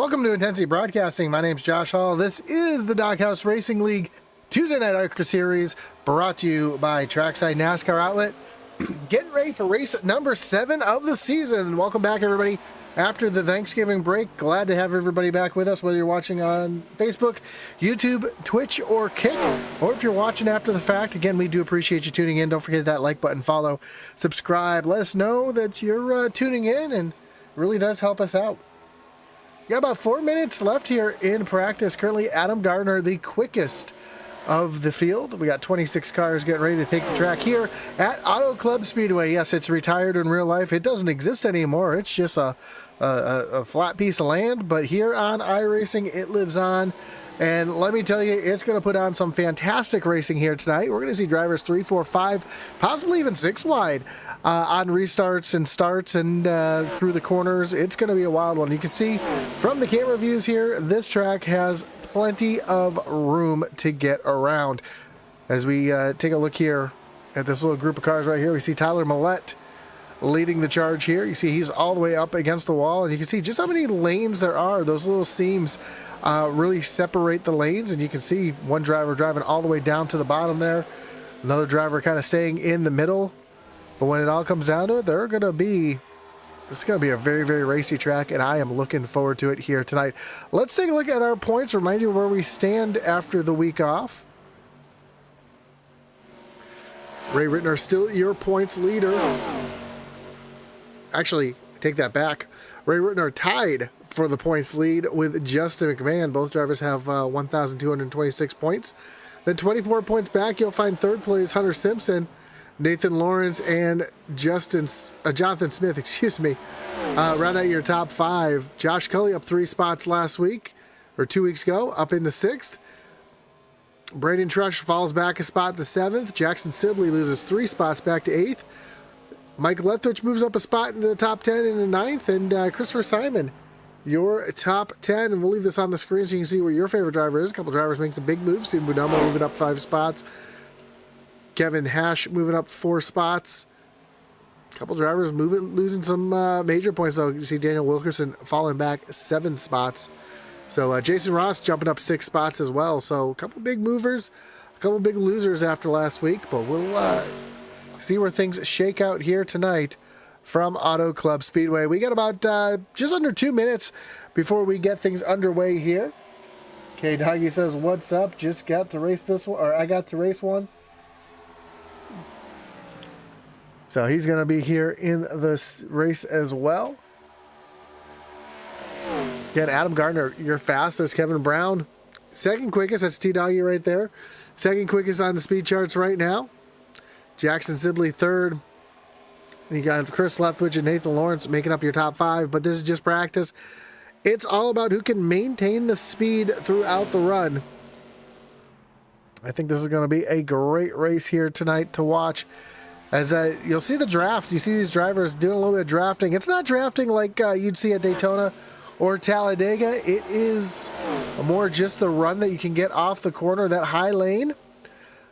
Welcome to Intensity Broadcasting. My name's Josh Hall. This is the Doghouse Racing League Tuesday Night ARCA Series, brought to you by Trackside NASCAR Outlet. Getting ready for race number 7 of the season. Welcome back, everybody. After the Thanksgiving break, glad to have everybody back with us, whether you're watching on Facebook, YouTube, Twitch, or Kick, or if you're watching after the fact. Again, we do appreciate you tuning in. Don't forget that like button, follow, subscribe. Let us know that you're tuning in, and it really does help us out. Got about 4 minutes left here in practice. Currently, Adam Gardner, the quickest of the field. We got 26 cars getting ready to take the track here at Auto Club Speedway. Yes, it's retired in real life. It doesn't exist anymore. It's just a flat piece of land. But here on iRacing, it lives on. And let me tell you, it's going to put on some fantastic racing here tonight. We're going to see drivers 3, 4, 5, possibly even 6 wide on restarts and starts and through the corners. It's going to be a wild one. You can see from the camera views here, this track has plenty of room to get around. As we take a look here at this little group of cars right here, we see Tyler Millette leading the charge here. You see he's all the way up against the wall, and you can see just how many lanes there are. Those little seams really separate the lanes, and you can see one driver driving all the way down to the bottom there, another driver kind of staying in the middle. But when it all comes down to it, this is going to be a very, very racy track, and I am looking forward to it here tonight. Let's take a look at our points, remind you where we stand after the week off. Ray Rittner still your points leader. Actually, take that back. Ray Rittner tied for the points lead with Justin McMahon. Both drivers have 1,226 points. Then 24 points back, you'll find third place Hunter Simpson, Nathan Lawrence, and Jonathan Smith, round out your top 5. Josh Cully up 3 spots last week, or 2 weeks ago, up in the 6th. Brandon Trush falls back a spot to 7th. Jackson Sibley loses 3 spots back to 8th. Mike Leftwich moves up a spot into the top 10 in the 9th. And Christopher Simon, your top 10. And we'll leave this on the screen so you can see where your favorite driver is. A couple drivers making some big moves. Steve Budama moving up 5 spots. Kevin Hash moving up 4 spots. A couple drivers losing some major points, though. You see Daniel Wilkerson falling back 7 spots. So Jason Ross jumping up 6 spots as well. So a couple big movers, a couple big losers after last week. But we'll see where things shake out here tonight from Auto Club Speedway. We got about just under 2 minutes before we get things underway here. Okay, Doggy says, what's up? Just got to race this one, or I got to race one. So he's going to be here in this race as well. Again, Adam Gardner, your fastest. Kevin Brown, second quickest. That's T-Doggy right there. Second quickest on the speed charts right now. Jackson Sibley third. And you got Chris Leftwich and Nathan Lawrence making up your top 5. But this is just practice. It's all about who can maintain the speed throughout the run. I think this is going to be a great race here tonight to watch. As you'll see the draft. You see these drivers doing a little bit of drafting. It's not drafting like you'd see at Daytona or Talladega. It is more just the run that you can get off the corner, that high lane.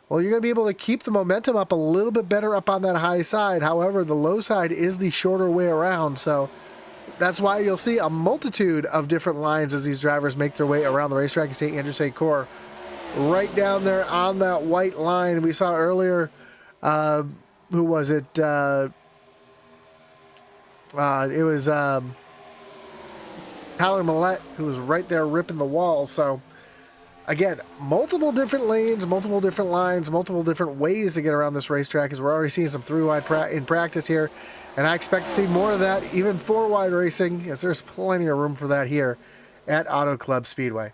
Well, you're going to be able to keep the momentum up a little bit better up on that high side. However, the low side is the shorter way around. So that's why you'll see a multitude of different lines as these drivers make their way around the racetrack. You see Andrew Secor right down there on that white line. We saw earlier, who was it? It was Tyler Millette, who was right there ripping the wall. So again, multiple different lanes, multiple different lines, multiple different ways to get around this racetrack, as we're already seeing some 3-wide in practice here. And I expect to see more of that, even 4-wide racing, as there's plenty of room for that here at Auto Club Speedway.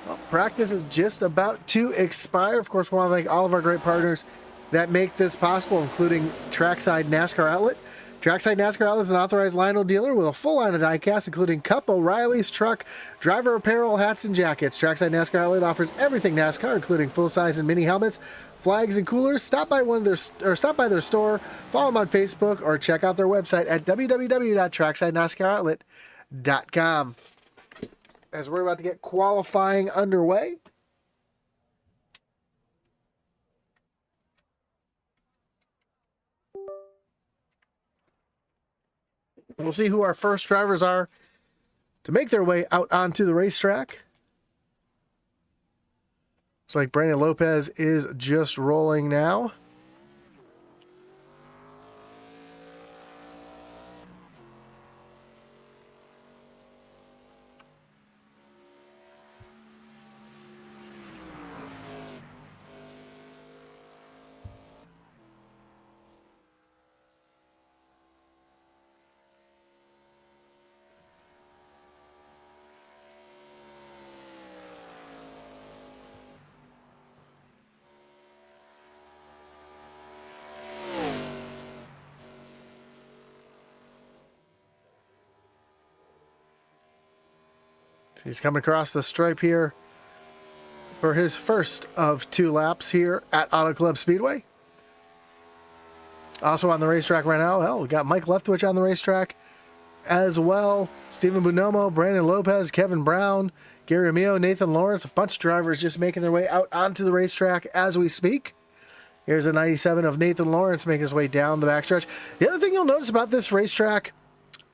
Well, practice is just about to expire. Of course, we want to thank all of our great partners that make this possible, including Trackside NASCAR Outlet. Trackside NASCAR Outlet is an authorized Lionel dealer with a full line of diecast, including Cup, O'Reilly's, truck, driver apparel, hats, and jackets. Trackside NASCAR Outlet offers everything NASCAR, including full-size and mini helmets, flags, and coolers. Stop by their store, follow them on Facebook, or check out their website at www.tracksidenascaroutlet.com. As we're about to get qualifying underway. We'll see who our first drivers are to make their way out onto the racetrack. Looks like Brandon Lopez is just rolling now. He's coming across the stripe here for his first of 2 laps here at Auto Club Speedway. Also on the racetrack right now, hell, we got Mike Leftwich on the racetrack as well. Stephen Bonomo, Brandon Lopez, Kevin Brown, Gary Amio, Nathan Lawrence, a bunch of drivers just making their way out onto the racetrack as we speak. Here's a 97 of Nathan Lawrence making his way down the backstretch. The other thing you'll notice about this racetrack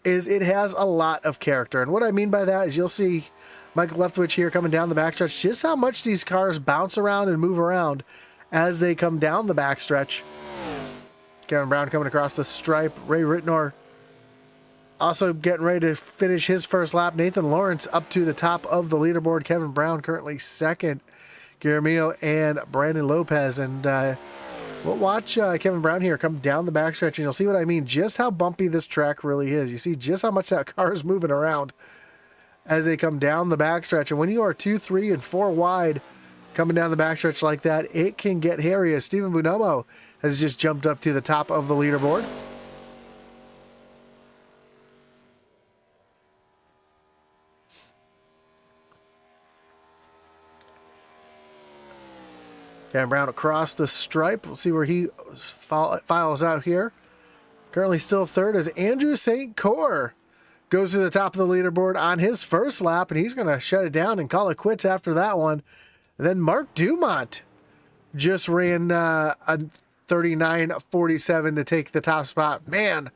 is it has a lot of character. And what I mean by that is you'll see Mike Leftwich here coming down the backstretch, just how much these cars bounce around and move around as they come down the backstretch. Kevin Brown coming across the stripe. Ray Ritnor also getting ready to finish his first lap. Nathan Lawrence up to the top of the leaderboard. Kevin Brown currently second. Guillermo and Brandon Lopez. And we'll watch Kevin Brown here come down the backstretch, and you'll see what I mean, just how bumpy this track really is. You see just how much that car is moving around as they come down the backstretch. And when you are 2, 3, and 4 wide coming down the backstretch like that, it can get hairy, as Stephen Bonomo has just jumped up to the top of the leaderboard. Kevin Brown across the stripe. We'll see where he files out here. Currently still third as Andrew St. Cyr goes to the top of the leaderboard on his first lap, and he's going to shut it down and call it quits after that one. And then Mark Dumont just ran a 39.47 to take the top spot. Man,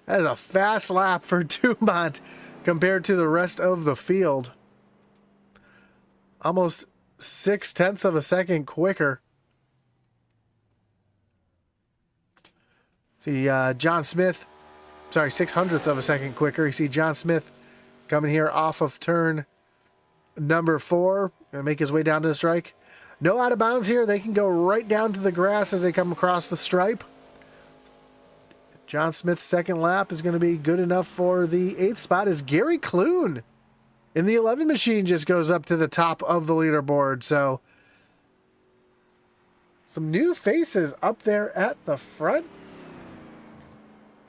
that is a fast lap for Dumont compared to the rest of the field. Almost 0.6 of a second quicker. See John Smith, sorry, 0.06 of a second quicker. You see John Smith coming here off of turn number 4. Gonna make his way down to the strike. No out of bounds here. They can go right down to the grass as they come across the stripe. John Smith's second lap is going to be good enough for the 8th spot as Gary Clune in the 11 machine just goes up to the top of the leaderboard. So some new faces up there at the front.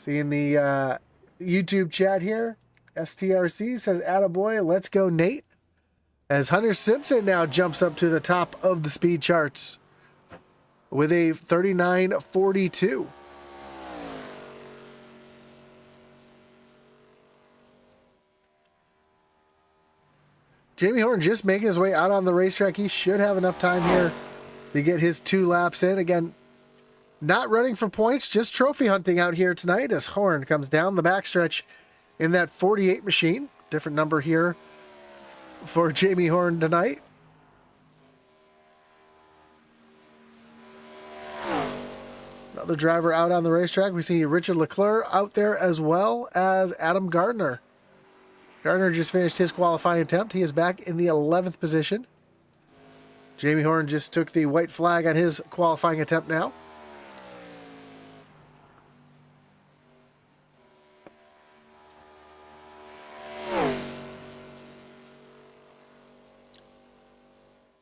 See in the YouTube chat here, STRC says, "Attaboy, let's go Nate." As Hunter Simpson now jumps up to the top of the speed charts with a 39.42. Jamie Horn just making his way out on the racetrack. He should have enough time here to get his 2 laps in. Again, not running for points, just trophy hunting out here tonight as Horn comes down the backstretch in that 48 machine. Different number here for Jamie Horn tonight. Another driver out on the racetrack. We see Richard Leclerc out there as well as Adam Gardner. Gardner just finished his qualifying attempt. He is back in the 11th position. Jamie Horn just took the white flag on his qualifying attempt now.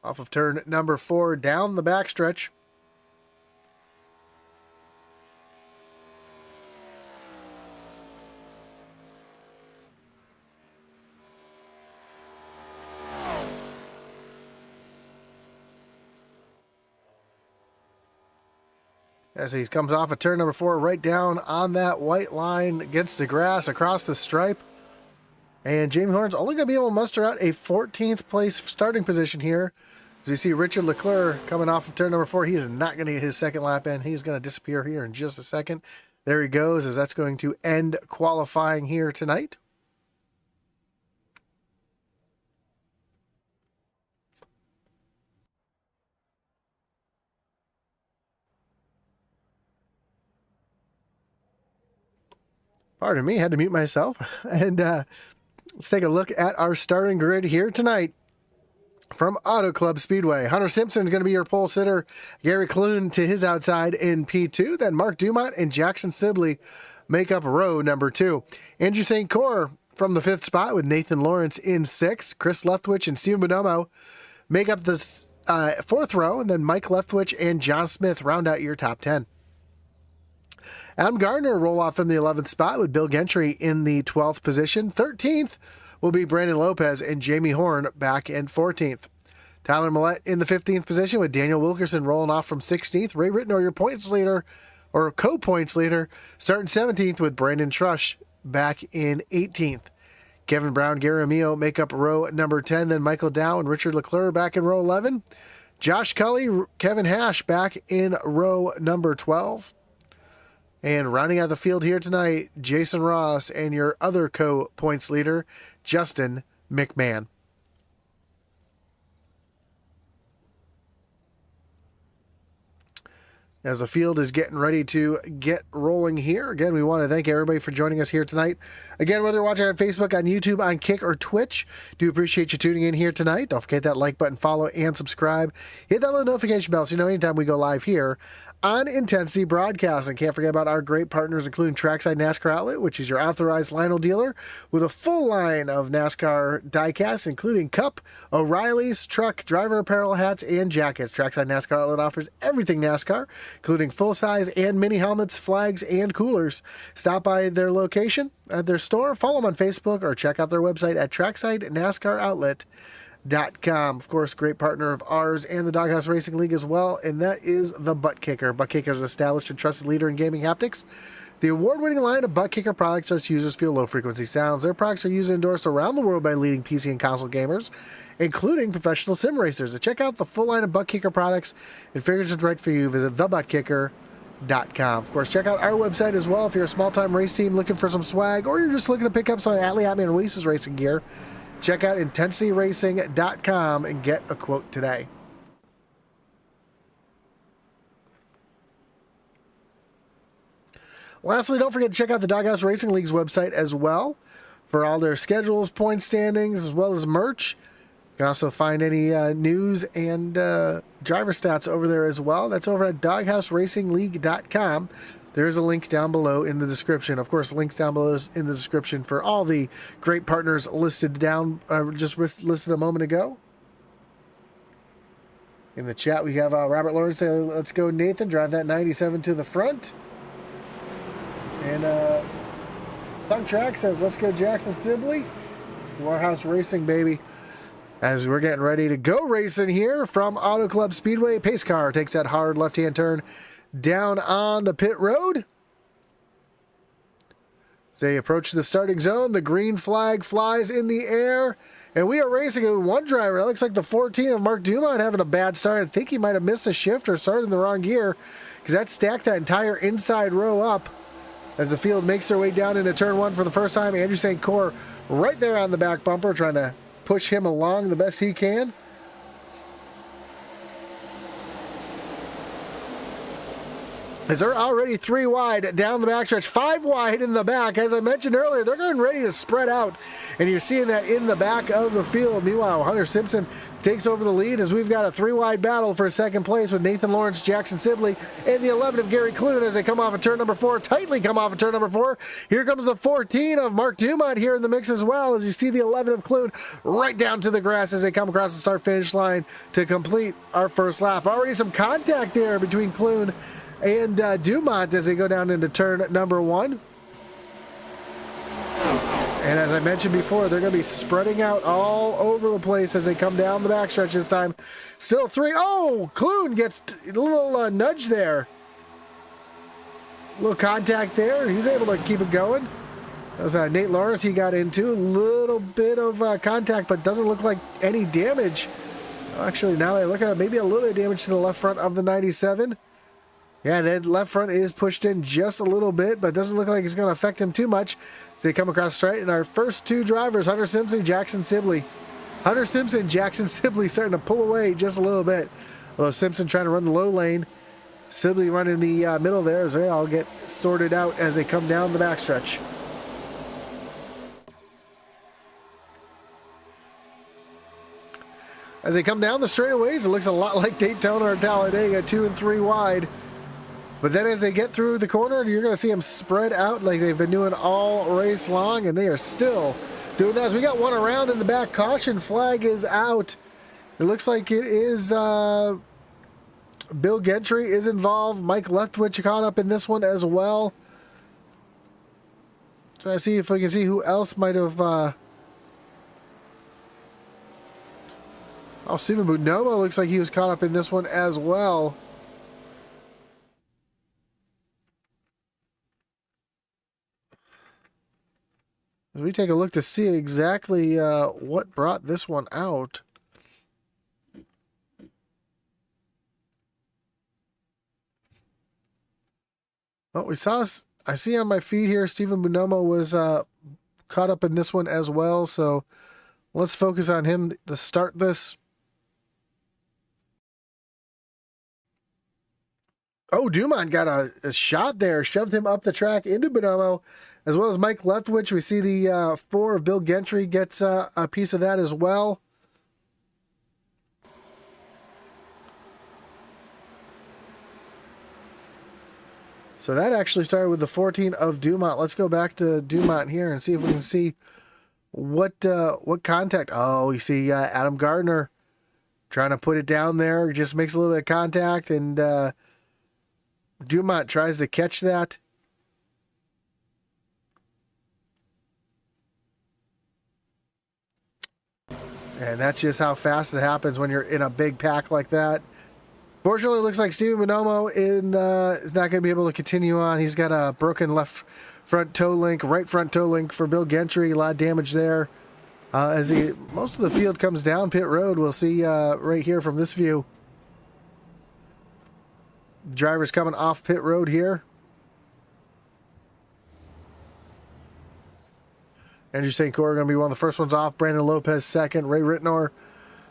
Off of turn number 4, down the backstretch. As he comes off of turn number 4, right down on that white line against the grass across the stripe. And Jamie Horn's only going to be able to muster out a 14th place starting position here. As we see Richard Leclerc coming off of turn number 4, he is not going to get his second lap in. He's going to disappear here in just a second. There he goes, as that's going to end qualifying here tonight. Pardon me, had to mute myself. And let's take a look at our starting grid here tonight. From Auto Club Speedway, Hunter Simpson is going to be your pole sitter. Gary Clune to his outside in P2. Then Mark Dumont and Jackson Sibley make up row number 2. Andrew St. Cyr from the 5th spot with Nathan Lawrence in 6th. Chris Leftwich and Steven Bonomo make up the 4th row. And then Mike Leftwich and John Smith round out your top 10. Adam Gardner roll off from the 11th spot with Bill Gentry in the 12th position. 13th will be Brandon Lopez and Jamie Horn back in 14th. Tyler Millette in the 15th position with Daniel Wilkerson rolling off from 16th. Ray Rittenor, your points leader, or co-points leader, starting 17th with Brandon Trush back in 18th. Kevin Brown, Gary Amio make up row number 10. Then Michael Dow and Richard Leclerc back in row 11. Josh Cully, Kevin Hash back in row number 12. And rounding out the field here tonight, Jason Ross and your other co-points leader, Justin McMahon. As the field is getting ready to get rolling here. Again, we want to thank everybody for joining us here tonight. Again, whether you're watching on Facebook, on YouTube, on Kick, or Twitch, do appreciate you tuning in here tonight. Don't forget that like button, follow, and subscribe. Hit that little notification bell so you know anytime we go live here on Intensity Broadcasting. Can't forget about our great partners, including Trackside NASCAR Outlet, which is your authorized Lionel dealer with a full line of NASCAR diecasts, including Cup, O'Reilly's, truck, driver apparel, hats, and jackets. Trackside NASCAR Outlet offers everything NASCAR, including full-size and mini helmets, flags, and coolers. Stop by their location at their store, follow them on Facebook, or check out their website at TracksideNASCAROutlet.com. Of course, great partner of ours and the Doghouse Racing League as well, and that is the Butt Kicker. Butt Kicker is an established and trusted leader in gaming haptics. The award-winning line of Butt Kicker products lets users feel low-frequency sounds. Their products are used and endorsed around the world by leading PC and console gamers, including professional sim racers. To check out the full line of Butt Kicker products and figure it's right for you, visit thebuttkicker.com. Of course, check out our website as well if you're a small-time race team looking for some swag, or you're just looking to pick up some Atlee, Atman, and Oasis racing gear. Check out intensityracing.com and get a quote today. Lastly, don't forget to check out the Doghouse Racing League's website as well for all their schedules, point standings, as well as merch. You can also find any news and driver stats over there as well. That's over at doghouseracingligue.com. There is a link down below in the description. Of course, links down below in the description for all the great partners listed down, just listed a moment ago. In the chat, we have Robert Lawrence saying, let's go, Nathan. Drive that 97 to the front. And Thug Track says, let's go, Jackson Sibley. Warhouse Racing, baby. As we're getting ready to go racing here from Auto Club Speedway, pace car takes that hard left-hand turn down on the pit road. As they approach the starting zone, the green flag flies in the air, and we are racing with one driver. It looks like the 14 of Mark Dumont having a bad start. I think he might have missed a shift or started in the wrong gear, because that stacked that entire inside row up. As the field makes their way down into turn 1 for the first time, Andrew St. Cyr right there on the back bumper, trying to push him along the best he can. As they're already 3 wide down the backstretch, 5 wide in the back. As I mentioned earlier, they're getting ready to spread out, and you're seeing that in the back of the field. Meanwhile, Hunter Simpson takes over the lead as we've got a 3-wide battle for second place with Nathan Lawrence, Jackson Sibley, and the 11 of Gary Clune as they come off of turn number 4, tightly come off of turn number 4. Here comes the 14 of Mark Dumont here in the mix as well, as you see the 11 of Clune right down to the grass as they come across the start-finish line to complete our first lap. Already some contact there between Clune and Dumont as they go down into turn number 1. And as I mentioned before, they're going to be spreading out all over the place as they come down the backstretch this time. Still 3. Oh, Clune gets a little nudge there. A little contact there. He's able to keep it going. That was Nate Lawrence he got into. A little bit of contact, but doesn't look like any damage. Actually, now that I look at it, maybe a little bit of damage to the left front of the 97. Yeah, that left front is pushed in just a little bit, but doesn't look like it's going to affect him too much. So they come across straight, and our first two drivers, Hunter Simpson, Jackson Sibley. Hunter Simpson, Jackson Sibley starting to pull away just a little bit. Although Simpson trying to run the low lane. Sibley running the middle there as they all get sorted out as they come down the backstretch. As they come down the straightaways, it looks a lot like Daytona or Talladega, 2 and 3 wide. But then as they get through the corner, you're going to see them spread out like they've been doing all race long, and they are still doing that. As we got one around in the back, caution flag is out. It looks like it is Bill Gentry is involved. Mike Leftwich caught up in this one as well. Try to see if we can see who else might have... Oh, Steven Bonomo looks like he was caught up in this one as well. As we take a look to see exactly what brought this one out. Oh, I see on my feed here, Steven Bonomo was caught up in this one as well. So let's focus on him to start this. Oh, Dumont got a shot there, shoved him up the track into Bonomo, as well as Mike Leftwich. We see the 4 of Bill Gentry gets a piece of that as well. So that actually started with the 14 of Dumont. Let's go back to Dumont here and see if we can see what contact. Oh, you see Adam Gardner trying to put it down there. Just makes a little bit of contact, and Dumont tries to catch that. And that's just how fast it happens when you're in a big pack like that. Fortunately, it looks like Steven Bonomo is not going to be able to continue on. He's got a broken left front toe link, right front toe link for Bill Gentry. A lot of damage there. As most of the field comes down pit road, we'll see right here from this view. Drivers coming off pit road here. Andrew St. Cyr going to be one of the first ones off. Brandon Lopez second. Ray Rittenor,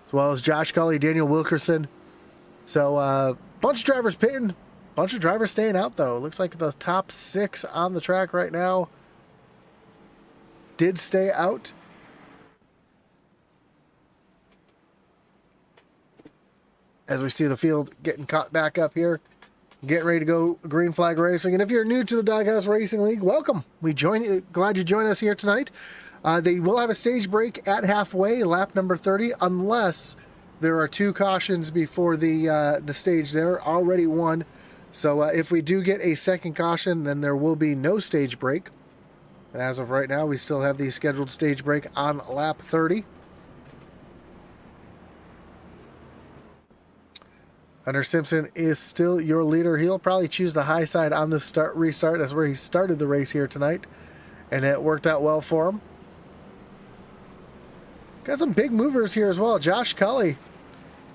as well as Josh Cully, Daniel Wilkerson. So bunch of drivers pitting. Bunch of drivers staying out, though. Looks like the top 6 on the track right now did stay out. As we see the field getting caught back up here. Getting ready to go green flag racing. And if you're new to the Doghouse Racing League, welcome. Glad you joined us here tonight. They will have a stage break at halfway, lap number 30, unless there are 2 cautions before the stage there. Already 1. So if we do get a second caution, then there will be no stage break. And as of right now, we still have the scheduled stage break on lap 30. Hunter Simpson is still your leader. He'll probably choose the high side on the restart. That's where he started the race here tonight. And it worked out well for him. Got some big movers here as well. Josh Cully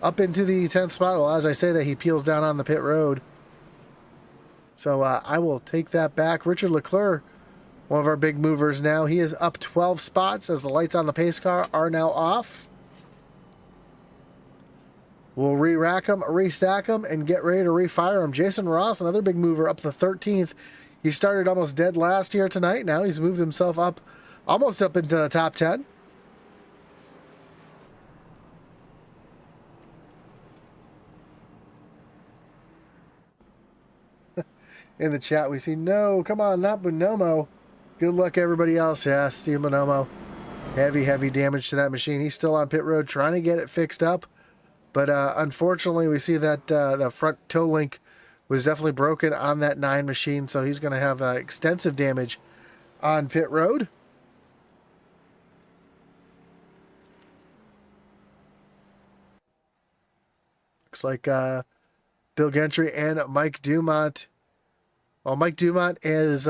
up into the 10th spot. Well, as I say that, he peels down on the pit road. So I will take that back. Richard Leclerc, one of our big movers now. He is up 12 spots as the lights on the pace car are now off. We'll re-rack them, restack them, and get ready to refire them. Jason Ross, another big mover, up to 13th. He started almost dead last here tonight. Now he's moved himself up, almost up into the top 10. In the chat, we see, no, come on, not Bonomo. Good luck, everybody else. Yeah, Steve Bonomo. Heavy damage to that machine. He's still on pit road trying to get it fixed up. But unfortunately, we see that the front toe link was definitely broken on that 9 machine, so he's going to have extensive damage on pit road. Looks like Bill Gentry and Mike Dumont. Well, Mike Dumont has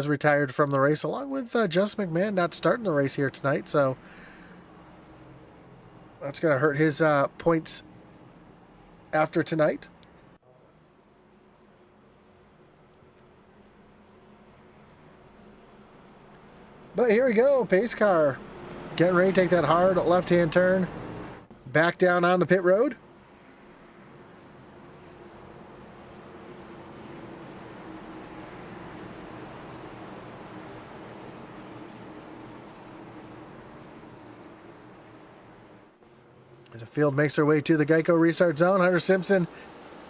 retired from the race, along with Justin McMahon not starting the race here tonight, so that's going to hurt his points after tonight. But here we go, pace car. Getting ready to take that hard left-hand turn. Back down on the pit road. As the field makes their way to the Geico restart zone, Hunter Simpson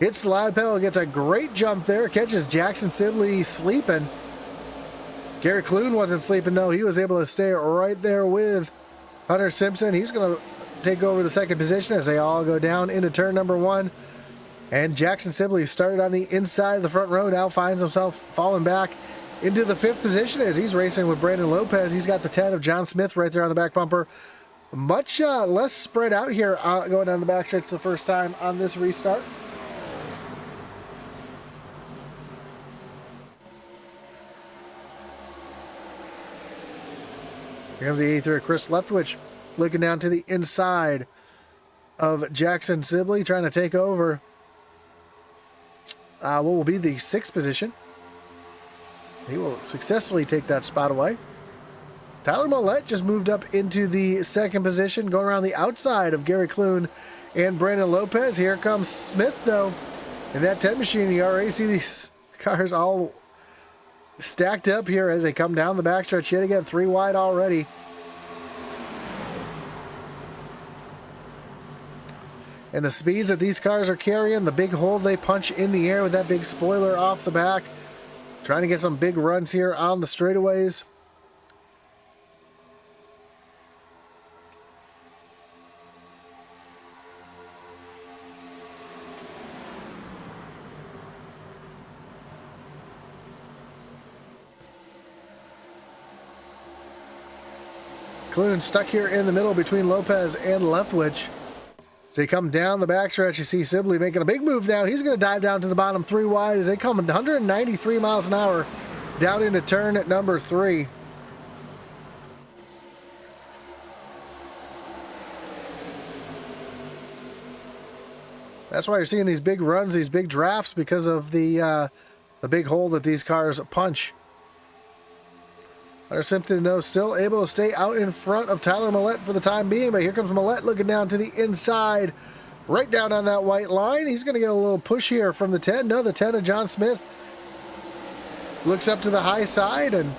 hits the loud pedal, gets a great jump there, catches Jackson Sibley sleeping. Gary Clune wasn't sleeping though. He was able to stay right there with Hunter Simpson. He's going to take over the second position as they all go down into turn number 1. And Jackson Sibley started on the inside of the front row, now finds himself falling back into the 5th position as he's racing with Brandon Lopez. He's got the 10 of John Smith right there on the back bumper. Much less spread out here going down the backstretch for the first time on this restart. We have the 83 Chris Leftwich looking down to the inside of Jackson Sibley, trying to take over what will be the 6th position. He will successfully take that spot away. Tyler Millette just moved up into the 2nd position, going around the outside of Gary Clune and Brandon Lopez. Here comes Smith, though, in that 10 machine. You already see these cars all stacked up here as they come down the backstretch. Yet again, 3 wide already. And the speeds that these cars are carrying, the big hole they punch in the air with that big spoiler off the back. Trying to get some big runs here on the straightaways. Clune stuck here in the middle between Lopez and Leftwich. As they come down the backstretch, you see Sibley making a big move now. He's going to dive down to the bottom 3 wide as they come 193 miles an hour down into turn at number 3. That's why you're seeing these big runs, these big drafts, because of the big hole that these cars punch. Hunter Simpson, though, still able to stay out in front of Tyler Millette for the time being, but here comes Millette looking down to the inside, right down on that white line. He's going to get a little push here from the 10. No, the 10 of John Smith looks up to the high side, and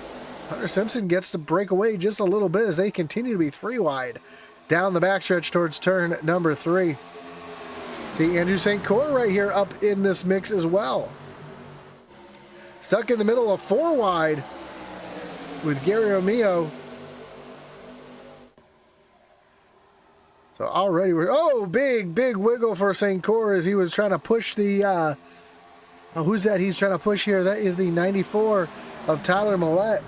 Hunter Simpson gets to break away just a little bit as they continue to be 3 wide down the backstretch towards turn number 3. See Andrew St. Cyr right here up in this mix as well. Stuck in the middle of 4 wide with Gary Romeo. So already we're, big wiggle for St. Cyr as he was trying to push the, who's that he's trying to push here? That is the 94 of Tyler Millette.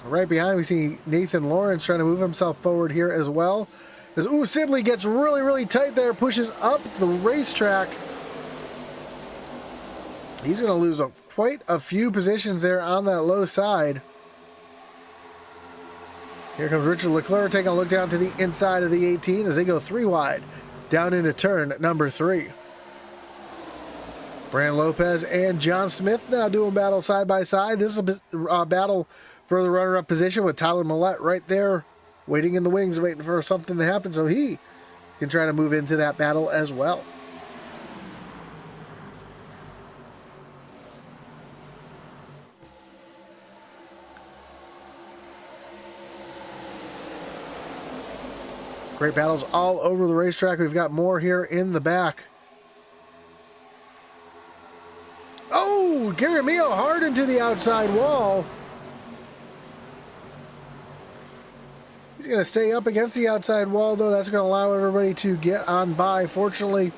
Right behind we see Nathan Lawrence trying to move himself forward here as well. As Sibley gets really tight there, pushes up the racetrack. He's going to lose quite a few positions there on that low side. Here comes Richard Leclerc taking a look down to the inside of the 18 as they go 3 wide down into turn number 3. Brandon Lopez and John Smith now doing battle side by side. This is a battle for the runner-up position with Tyler Millette right there waiting in the wings, waiting for something to happen so he can try to move into that battle as well. Great battles all over the racetrack. We've got more here in the back. Oh, Gary Mio hard into the outside wall. He's going to stay up against the outside wall, though. That's going to allow everybody to get on by. Fortunately,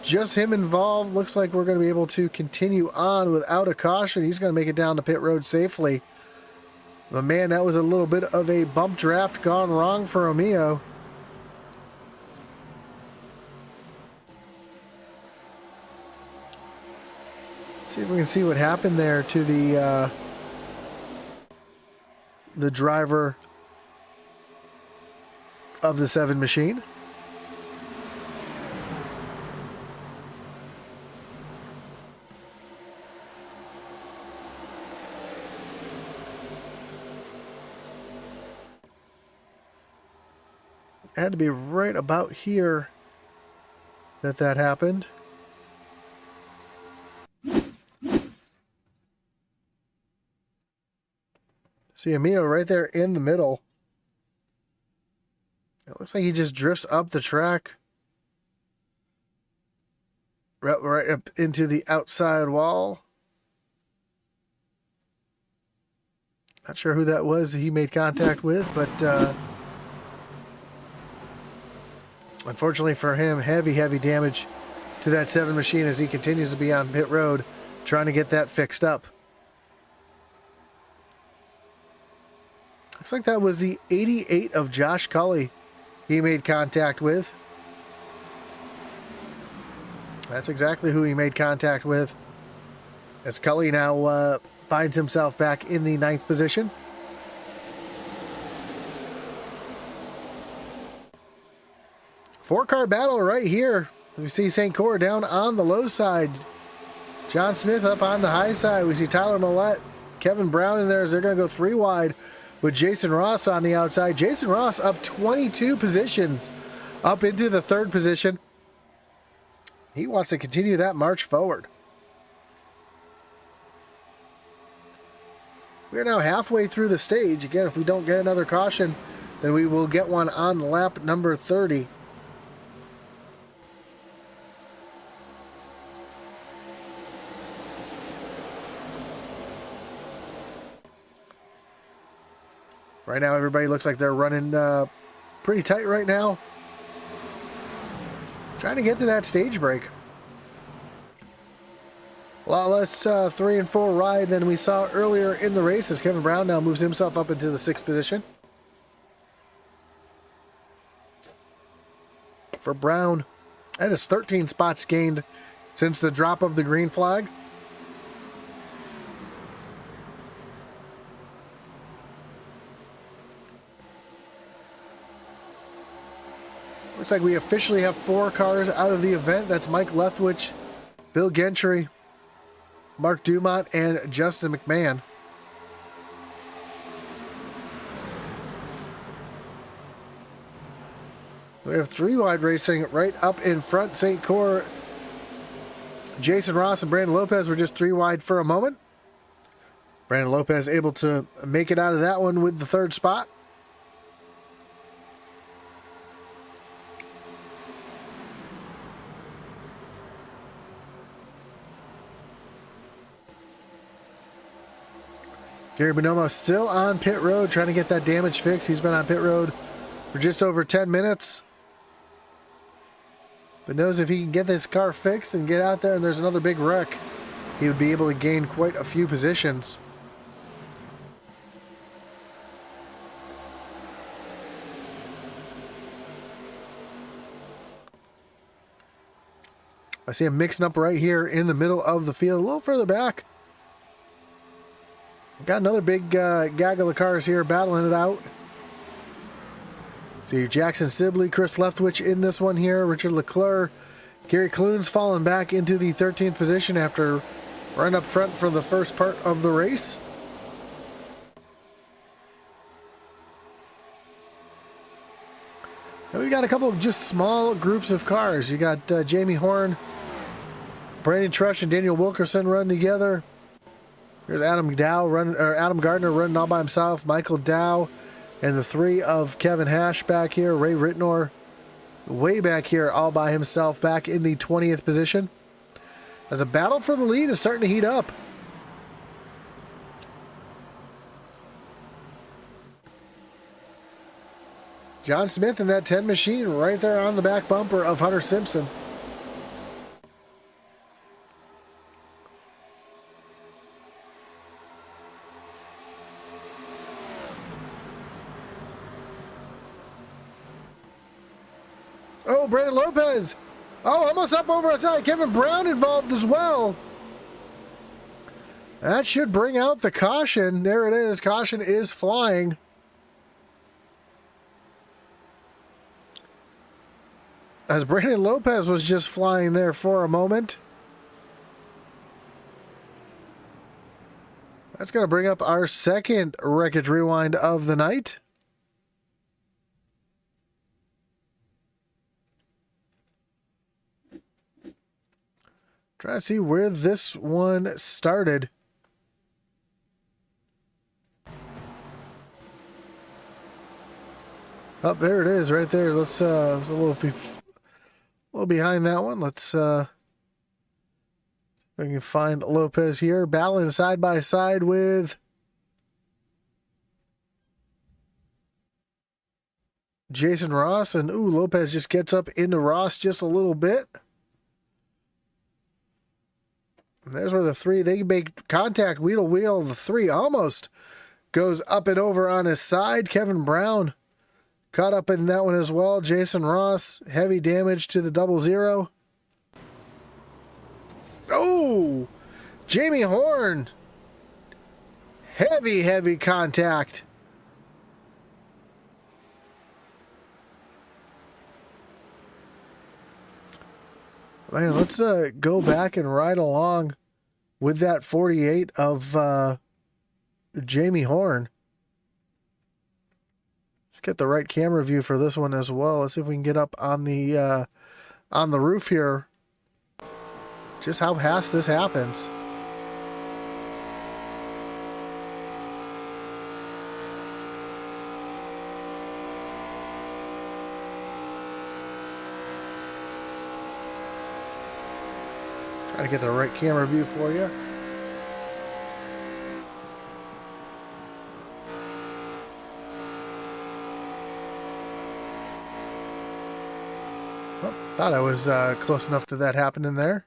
just him involved. Looks like we're going to be able to continue on without a caution. He's going to make it down to pit road safely. But man, that was a little bit of a bump draft gone wrong for Romeo. See if we can see what happened there to the driver of the 7 machine. Had to be right about here that happened. See Emilio right there in the middle. It looks like he just drifts up the track. Right up into the outside wall. Not sure who that was he made contact with, but unfortunately for him, heavy damage to that 7 machine as he continues to be on pit road trying to get that fixed up. Looks like that was the 88 of Josh Cully he made contact with. That's exactly who he made contact with. As Cully now finds himself back in the 9th position. Four-car battle right here. We see St. Cor down on the low side. John Smith up on the high side. We see Tyler Millette, Kevin Brown in there as they're going to go 3 wide with Jason Ross on the outside. Jason Ross up 22 positions up into the 3rd position. He wants to continue that march forward. We're now halfway through the stage. Again, if we don't get another caution, then we will get one on lap number 30. Right now, everybody looks like they're running pretty tight right now. Trying to get to that stage break. A lot less 3 and 4 ride than we saw earlier in the race as Kevin Brown now moves himself up into the 6th position. For Brown, that is 13 spots gained since the drop of the green flag. Looks like we officially have 4 cars out of the event. That's Mike Leftwich, Bill Gentry, Mark Dumont, and Justin McMahon. We have 3 wide racing right up in front. St. Cor, Jason Ross, and Brandon Lopez were just 3 wide for a moment. Brandon Lopez able to make it out of that one with the 3rd spot. Gary Bonomo still on pit road trying to get that damage fixed. He's been on pit road for just over 10 minutes. But knows if he can get this car fixed and get out there and there's another big wreck, he would be able to gain quite a few positions. I see him mixing up right here in the middle of the field, a little further back. Got another big gaggle of cars here battling it out. See Jackson Sibley, Chris Leftwich in this one here. Richard Leclerc. Gary Clunes falling back into the 13th position after running up front for the first part of the race. And we got a couple of just small groups of cars. You got Jamie Horn, Brandon Trush, and Daniel Wilkerson running together. There's Adam Gardner running all by himself. Michael Dow and the 3 of Kevin Hash back here. Ray Ritnor way back here all by himself back in the 20th position. As a battle for the lead is starting to heat up. John Smith in that 10 machine right there on the back bumper of Hunter Simpson. Oh, Brandon Lopez. Oh, almost up over outside. Kevin Brown involved as well. That should bring out the caution. There it is. Caution is flying. As Brandon Lopez was just flying there for a moment. That's going to bring up our second Wreckage Rewind of the night. Trying to see where this one started. Oh, there it is, right there. Let's it's a little behind that one. Let's we can find Lopez here, battling side by side with Jason Ross, and ooh, Lopez just gets up into Ross just a little bit. And there's where the three, they make contact, wheel to wheel. The three almost goes up and over on his side. Kevin Brown caught up in that one as well. Jason Ross, heavy damage to the 00. Oh, Jamie Horn, heavy contact. Man, let's go back and ride along with that 48 of Jamie Horn. Let's get the right camera view for this one as well. Let's see if we can get up on the roof here. Just how fast this happens. Try to get the right camera view for you. Oh, thought I was close enough to that happening there.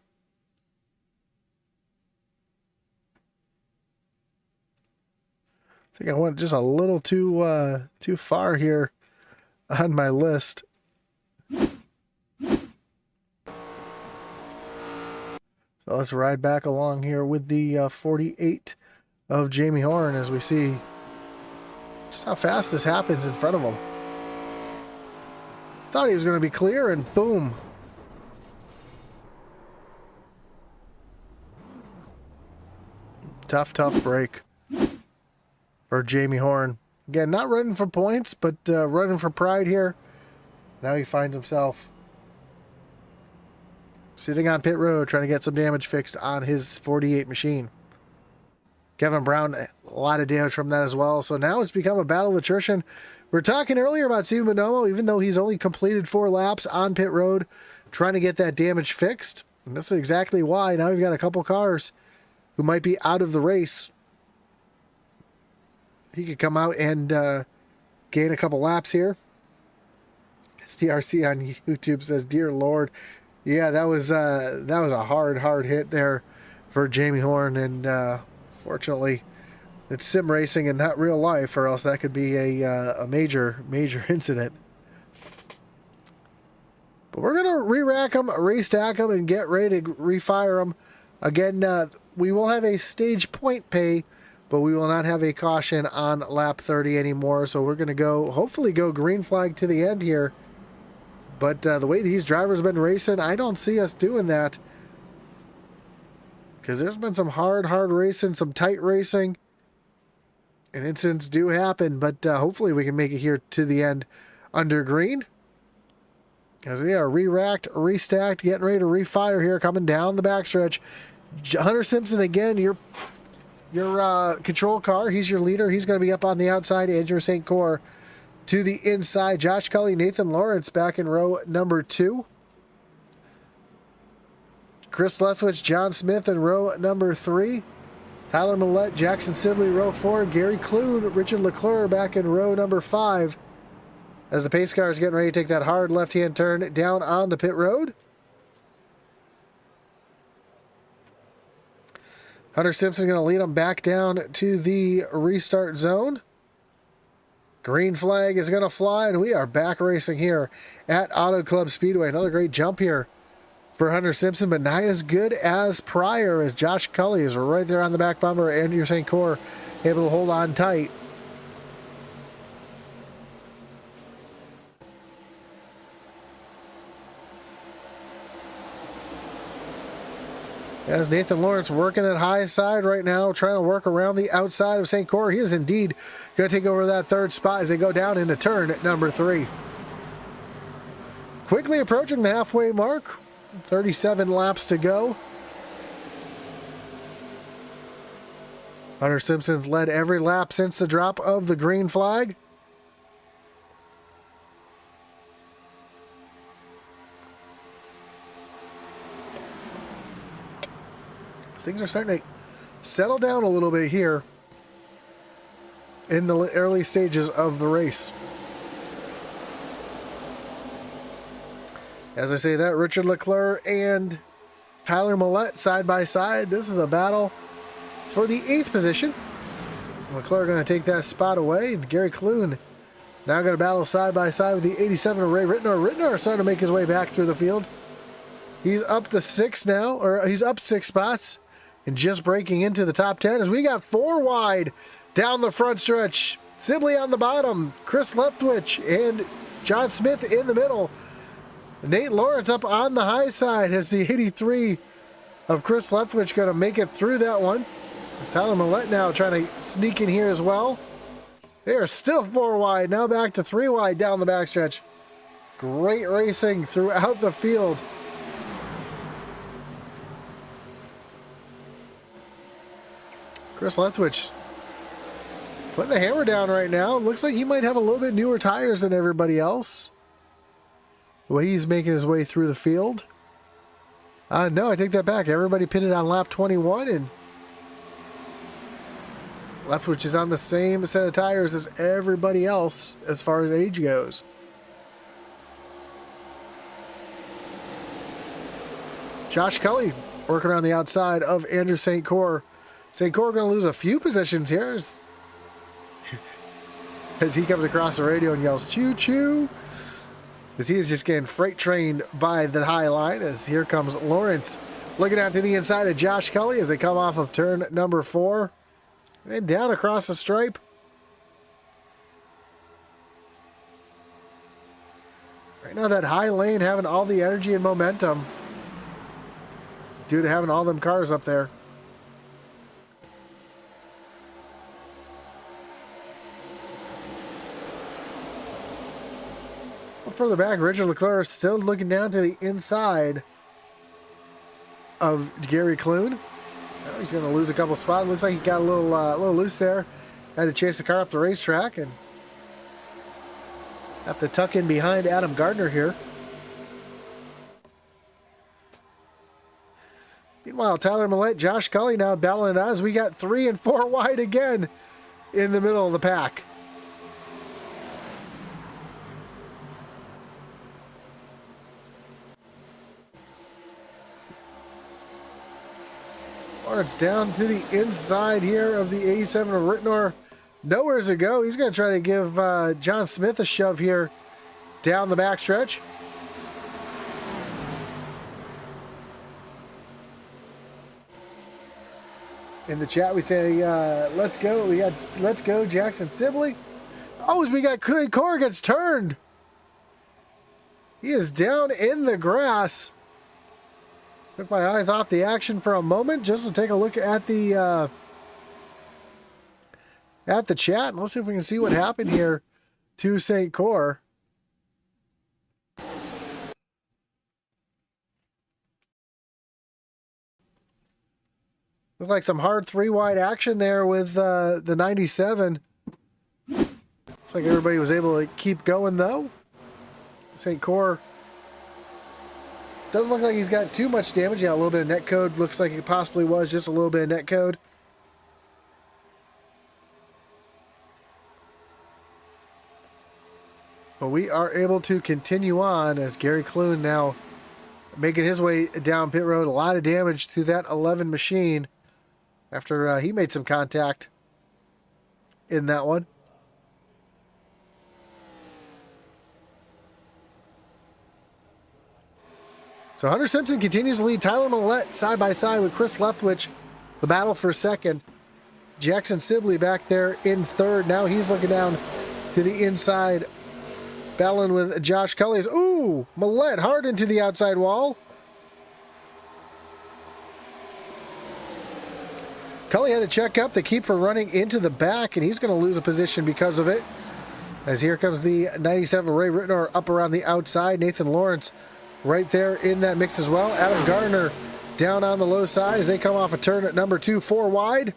I think I went just a little too far here on my list. So let's ride back along here with the 48 of Jamie Horn as we see just how fast this happens in front of him. Thought he was going to be clear, and boom. Tough break for Jamie Horn. Again, not running for points, but running for pride here. Now he finds himself sitting on pit road trying to get some damage fixed on his 48 machine. Kevin Brown, a lot of damage from that as well. So now it's become a battle of attrition. We were talking earlier about Steve Bonomo, even though he's only completed 4 laps on pit road, trying to get that damage fixed. And this is exactly why. Now we've got a couple cars who might be out of the race. He could come out and gain a couple laps here. STRC on YouTube says, "Dear Lord." Yeah, that was a hard hit there for Jamie Horn, and fortunately, it's sim racing and not real life, or else that could be a major incident. But we're gonna re-rack them, restack them, and get ready to refire them. Again, we will have a stage point pay, but we will not have a caution on lap 30 anymore. So we're gonna hopefully go green flag to the end here. But the way these drivers have been racing, I don't see us doing that. Because there's been some hard racing, some tight racing. And incidents do happen, but hopefully we can make it here to the end under green. Because we are re-racked, restacked, getting ready to refire here, coming down the backstretch. Hunter Simpson again, your control car. He's your leader. He's going to be up on the outside. Andrew St. Cyr to the inside. Josh Cully, Nathan Lawrence back in row number 2. Chris Leftwich, John Smith in row number 3. Tyler Millette, Jackson Sibley, row 4. Gary Clune, Richard Leclerc back in row number 5. As the pace car is getting ready to take that hard left-hand turn down on the pit road. Hunter Simpson going to lead them back down to the restart zone. Green flag is going to fly, and we are back racing here at Auto Club Speedway. Another great jump here for Hunter Simpson, but not as good as prior, as Josh Cully is right there on the back bumper. Andrew St. Cyr able to hold on tight. As Nathan Lawrence working at high side right now, trying to work around the outside of St. Cyr. He is indeed going to take over that third spot as they go down into turn number 3. Quickly approaching the halfway mark. 37 laps to go. Hunter Simpson's led every lap since the drop of the green flag. Things are starting to settle down a little bit here in the early stages of the race. As I say that, Richard Leclerc and Tyler Millette side by side. This is a battle for the 8th position. Leclerc going to take that spot away, and Gary Clune now going to battle side by side with the 87 of Ray Ritenour. Ritenour starting to make his way back through the field. He's up to 6 now, or he's up 6 spots. And just breaking into the top 10 as we got 4 wide down the front stretch. Sibley on the bottom, Chris Leftwich and John Smith in the middle. Nate Lawrence up on the high side as the 83 of Chris Leftwich going to make it through that one. As Tyler Millette now trying to sneak in here as well. They are still 4 wide, now back to 3 wide down the backstretch. Great racing throughout the field. Chris Leftwich putting the hammer down right now. Looks like he might have a little bit newer tires than everybody else. The way he's making his way through the field. No, I take that back. Everybody pitted on lap 21, and Leftwich is on the same set of tires as everybody else as far as age goes. Josh Cully working on the outside of Andrew St. Cyr. St. Cyr going to lose a few positions here as he comes across the radio and yells, "Choo choo," as he is just getting freight trained by the high line. As here comes Lawrence looking out to the inside of Josh Cully as they come off of turn number 4 and down across the stripe. Right now that high lane having all the energy and momentum due to having all them cars up there. Further back, Richard Leclerc still looking down to the inside of Gary Clune. Now he's going to lose a couple spots. Looks like he got a little loose there. Had to chase the car up the racetrack and have to tuck in behind Adam Gardner here. Meanwhile, Tyler Millette, Josh Cully now battling it out as we got 3 and 4 wide again in the middle of the pack. Lawrence down to the inside here of the 87 of Ritenour. Nowhere to go. He's going to try to give John Smith a shove here down the backstretch. In the chat, we say, let's go. We got, let's go, Jackson Sibley. Oh, as we got Cyr gets turned. He is down in the grass. Took my eyes off the action for a moment just to take a look at the chat. And let's see if we can see what happened here to St. Cyr. Looked like some hard 3-wide action there with the 97. Looks like everybody was able to keep going though. St. Cyr doesn't look like he's got too much damage. Yeah, a little bit of net code. Looks like it possibly was just a little bit of net code. But we are able to continue on as Gary Clune now making his way down pit road. A lot of damage to that 11 machine after he made some contact in that one. So Hunter Simpson continues to lead Tyler Millette side by side with Chris Leftwich. The battle for second. Jackson Sibley back there in third. Now he's looking down to the inside, battling with Josh Cully. Ooh, Millette hard into the outside wall. Cully had to check up. They keep for running into the back, and he's going to lose a position because of it. As here comes the 97 Ray Ritenour up around the outside. Nathan Lawrence right there in that mix as well. Adam Gardner down on the low side as they come off a turn at number 2, 4 wide.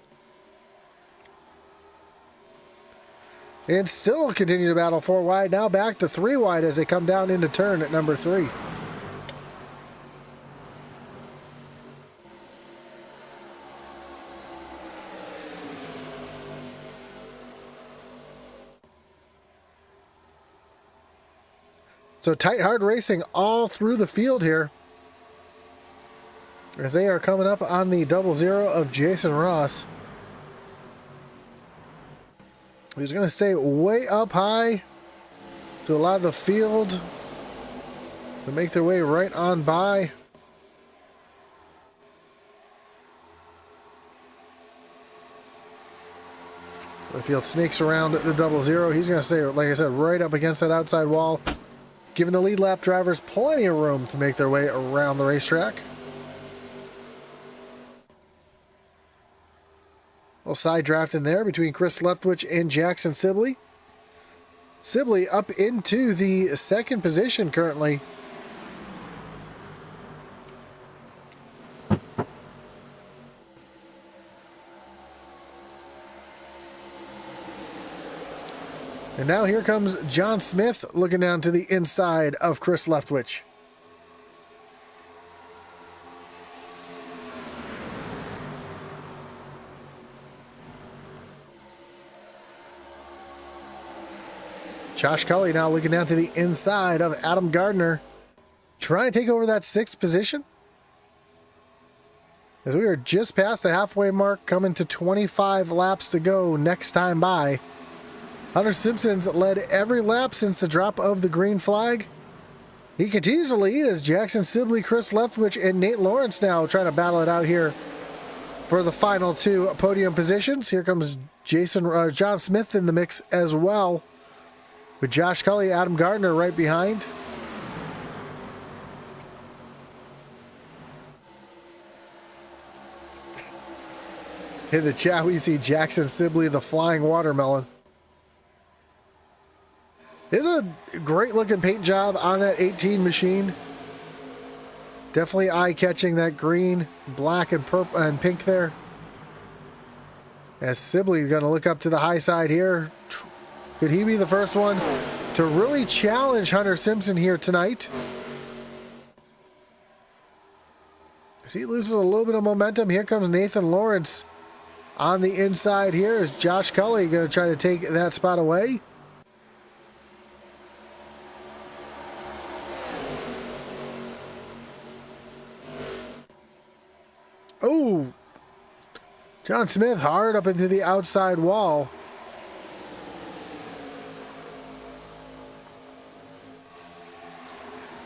And still continue to battle 4 wide. Now back to 3 wide as they come down into turn at number 3. So tight, hard racing all through the field here, as they are coming up on the 00 of Jason Ross, who's going to stay way up high to allow the field to make their way right on by. The field snakes around the 00. He's going to stay, like I said, right up against that outside wall, giving the lead lap drivers plenty of room to make their way around the racetrack. A little side draft in there between Chris Leftwich and Jackson Sibley. Sibley up into the second position currently. And now here comes John Smith looking down to the inside of Chris Leftwich. Josh Cully now looking down to the inside of Adam Gardner, trying to take over that 6th position. As we are just past the halfway mark, coming to 25 laps to go next time by. Hunter Simpson's led every lap since the drop of the green flag. He continues to lead as Jackson Sibley, Chris Leftwich, and Nate Lawrence now trying to battle it out here for the final 2 podium positions. Here comes John Smith in the mix as well, with Josh Cully, Adam Gardner right behind. In the chat, we see Jackson Sibley, the flying watermelon. This is a great looking paint job on that 18 machine. Definitely eye-catching, that green, black, and purple and pink there. As Sibley going to look up to the high side here. Could he be the first one to really challenge Hunter Simpson here tonight? As he loses a little bit of momentum, here comes Nathan Lawrence on the inside here. Is Josh Cully going to try to take that spot away? Oh, John Smith hard up into the outside wall.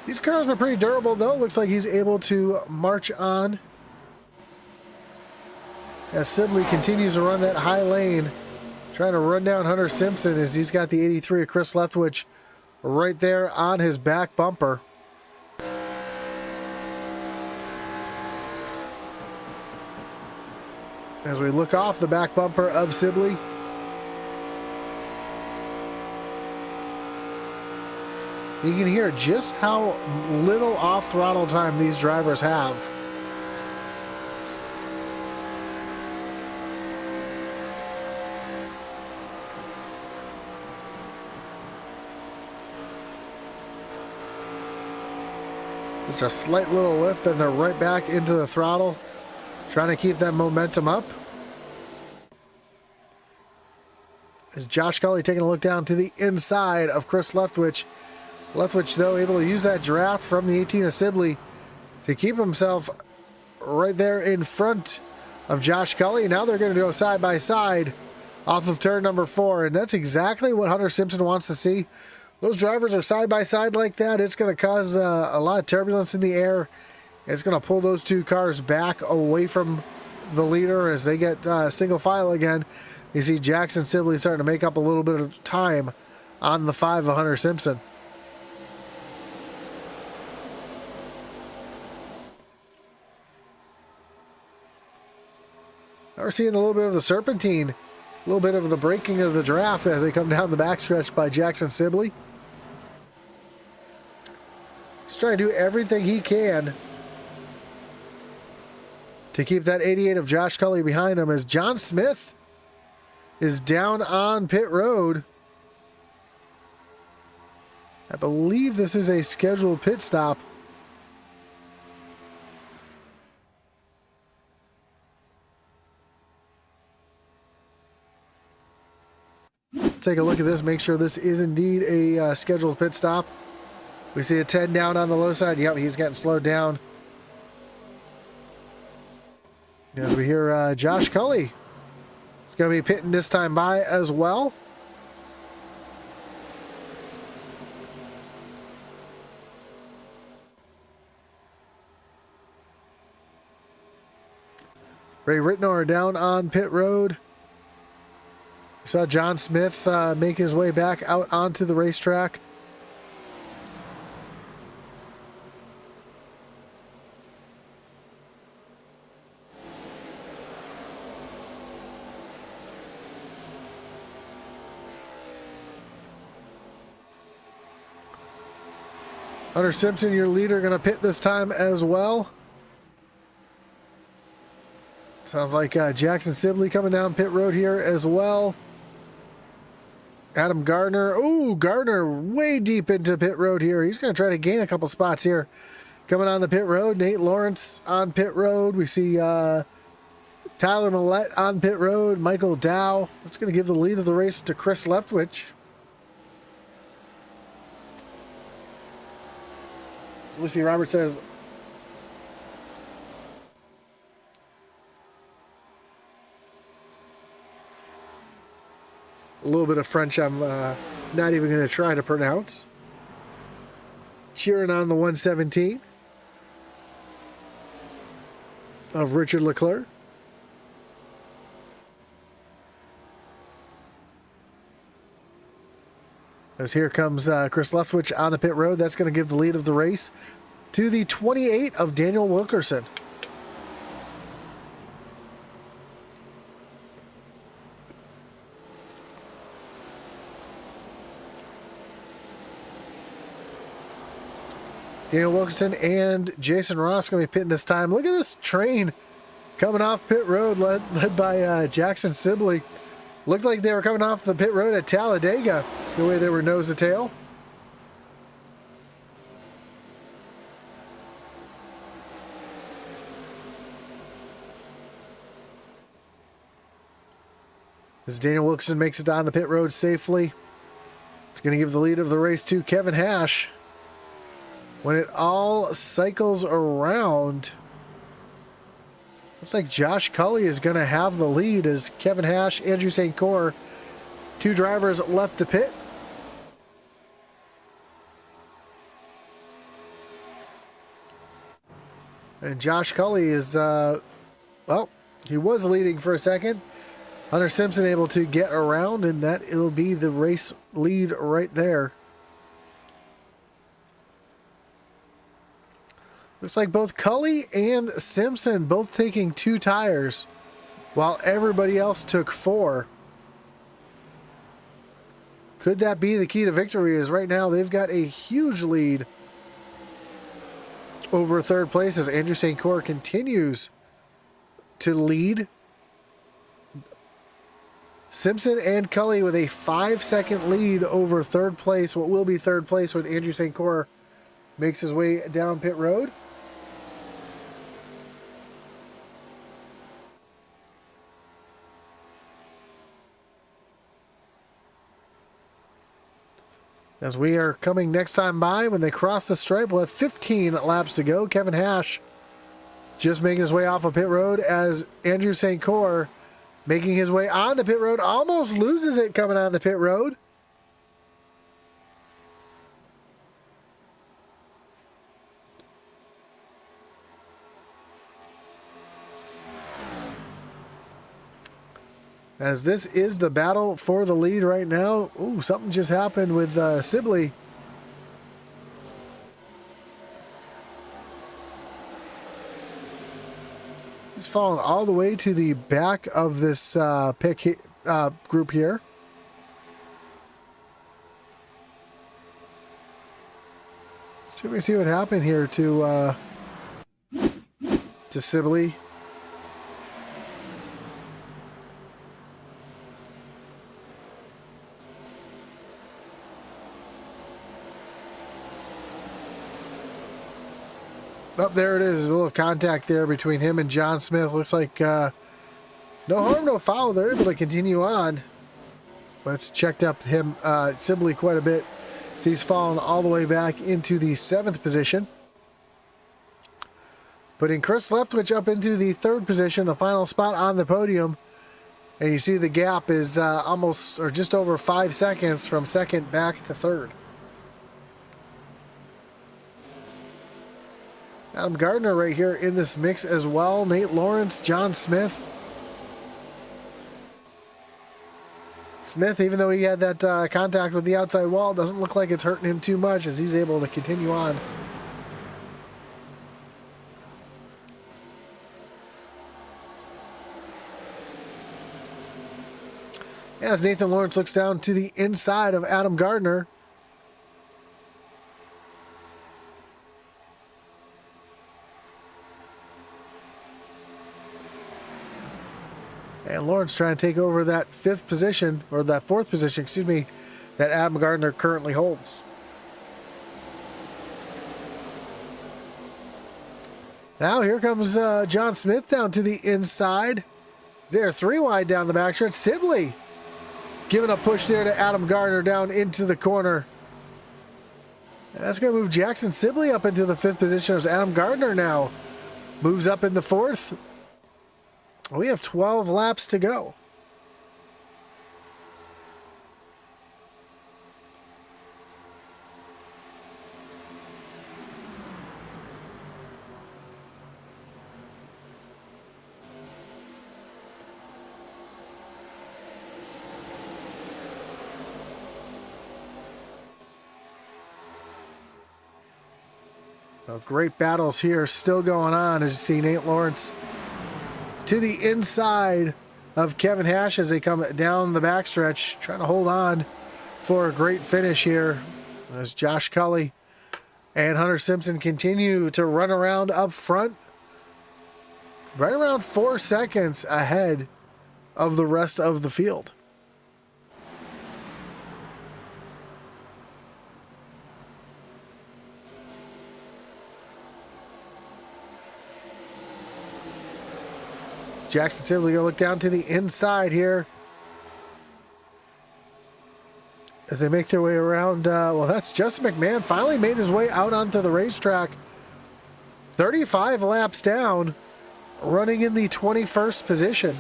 These cars are pretty durable, though. Looks like he's able to march on as Sibley continues to run that high lane, trying to run down Hunter Simpson as he's got the 83 of Chris Leftwich right there on his back bumper. As we look off the back bumper of Sibley, you can hear just how little off-throttle time these drivers have. Just a slight little lift and they're right back into the throttle, trying to keep that momentum up. As Josh Cully taking a look down to the inside of Chris Leftwich. Leftwich, though, able to use that draft from the 18 of Sibley to keep himself right there in front of Josh Cully. Now they're going to go side by side off of turn number 4, and that's exactly what Hunter Simpson wants to see. Those drivers are side by side like that. It's going to cause a lot of turbulence in the air. It's going to pull those 2 cars back away from the leader as they get single file again. You see Jackson Sibley starting to make up a little bit of time on the 5 of Hunter Simpson. Now we're seeing a little bit of the serpentine, a little bit of the breaking of the draft as they come down the backstretch by Jackson Sibley. He's trying to do everything he can to keep that 88 of Josh Cully behind him as John Smith is down on pit road. I believe this is a scheduled pit stop. Take a look at this, make sure this is indeed a scheduled pit stop. We see a 10 down on the low side. Yep, he's getting slowed down. As we hear Josh Cully is going to be pitting this time by as well. Ray Ritenour down on pit road. We saw John Smith make his way back out onto the racetrack. Hunter Simpson, your leader, going to pit this time as well. Sounds like Jackson Sibley coming down pit road here as well. Adam Gardner. Ooh, Gardner way deep into pit road here. He's going to try to gain a couple spots here. Coming on the pit road, Nate Lawrence on pit road. We see Tyler Millette on pit road. Michael Dow. That's going to give the lead of the race to Chris Leftwich. Lucy Roberts says, a little bit of French I'm not even going to try to pronounce. Cheering on the 117 of Richard Leclerc. As here comes Chris Leftwich on the pit road. That's going to give the lead of the race to the 28 of Daniel Wilkerson. Daniel Wilkerson and Jason Ross going to be pitting this time. Look at this train coming off pit road led by Jackson Sibley. Looked like they were coming off the pit road at Talladega, the way they were nose to tail. As Daniel Wilkerson makes it down the pit road safely, it's going to give the lead of the race to Kevin Hash. When it all cycles around, looks like Josh Cully is going to have the lead as Kevin Hash, Andrew St. Cyr, two drivers left to pit. And Josh Cully is, well, he was leading for a second. Hunter Simpson able to get around, and that it'll be the race lead right there. Looks like both Cully and Simpson both taking 2 tires, while everybody else took 4. Could that be the key to victory? As right now they've got a huge lead over third place as Andrew St. Cyr continues to lead. Simpson and Cully with a 5-second lead over third place, what will be third place when Andrew St. Cyr makes his way down pit road. As we are coming next time by, when they cross the stripe, we'll have 15 laps to go. Kevin Hash just making his way off of pit road as Andrew St. Cyr making his way on the pit road. Almost loses it coming on the pit road. As this is the battle for the lead right now. Ooh, something just happened with Sibley. He's fallen all the way to the back of this group here. So we see what happened here to Sibley. Oh, there it is. A little contact there between him and John Smith. Looks like no harm, no foul. They're able to continue on. But it's checked up him Sibley quite a bit. So he's fallen all the way back into the 7th position. Putting Chris Leftwich up into the 3rd position, the final spot on the podium. And you see the gap is almost or just over 5 seconds from 2nd back to 3rd. Adam Gardner right here in this mix as well. Nate Lawrence, John Smith. Smith, even though he had that contact with the outside wall, doesn't look like it's hurting him too much as he's able to continue on. As Nathan Lawrence looks down to the inside of Adam Gardner. And Lawrence trying to take over that 5th position, or that 4th position, excuse me, that Adam Gardner currently holds. Now here comes John Smith down to the inside. They're 3 wide down the backstretch. Sibley giving a push there to Adam Gardner down into the corner. And that's going to move Jackson Sibley up into the 5th position as Adam Gardner now moves up in the 4th. We have 12 laps to go. So great battles here still going on as you see Nate Lawrence to the inside of Kevin Hash as they come down the backstretch, trying to hold on for a great finish here as Josh Cully and Hunter Simpson continue to run around up front, right around 4 seconds ahead of the rest of the field. Jackson Sibley going to look down to the inside here as they make their way around. Well, that's Justin McMahon finally made his way out onto the racetrack. 35 laps down, running in the 21st position.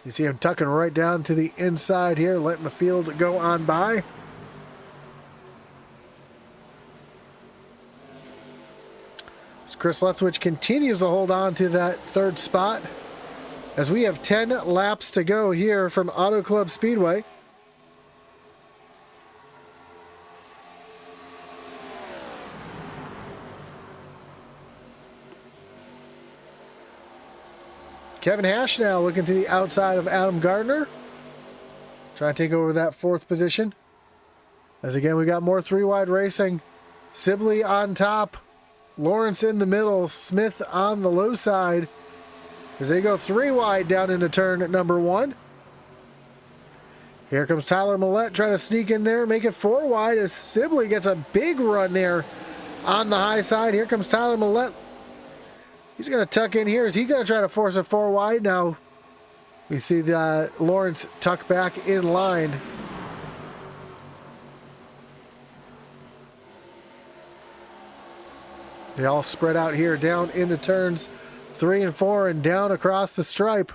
You see him tucking right down to the inside here, letting the field go on by. As Chris Leftwich continues to hold on to that 3rd spot as we have 10 laps to go here from Auto Club Speedway. Kevin Hash now looking to the outside of Adam Gardner. Trying to take over that 4th position. As again, we got more 3 wide racing. Sibley on top. Lawrence in the middle. Smith on the low side. As they go 3 wide down into turn number 1. Here comes Tyler Millette trying to sneak in there. Make it 4 wide as Sibley gets a big run there on the high side. Here comes Tyler Millette. He's going to tuck in here. Is he going to try to force it 4 wide? Now we see the Lawrence tuck back in line. They all spread out here down into turns 3 and 4 and down across the stripe.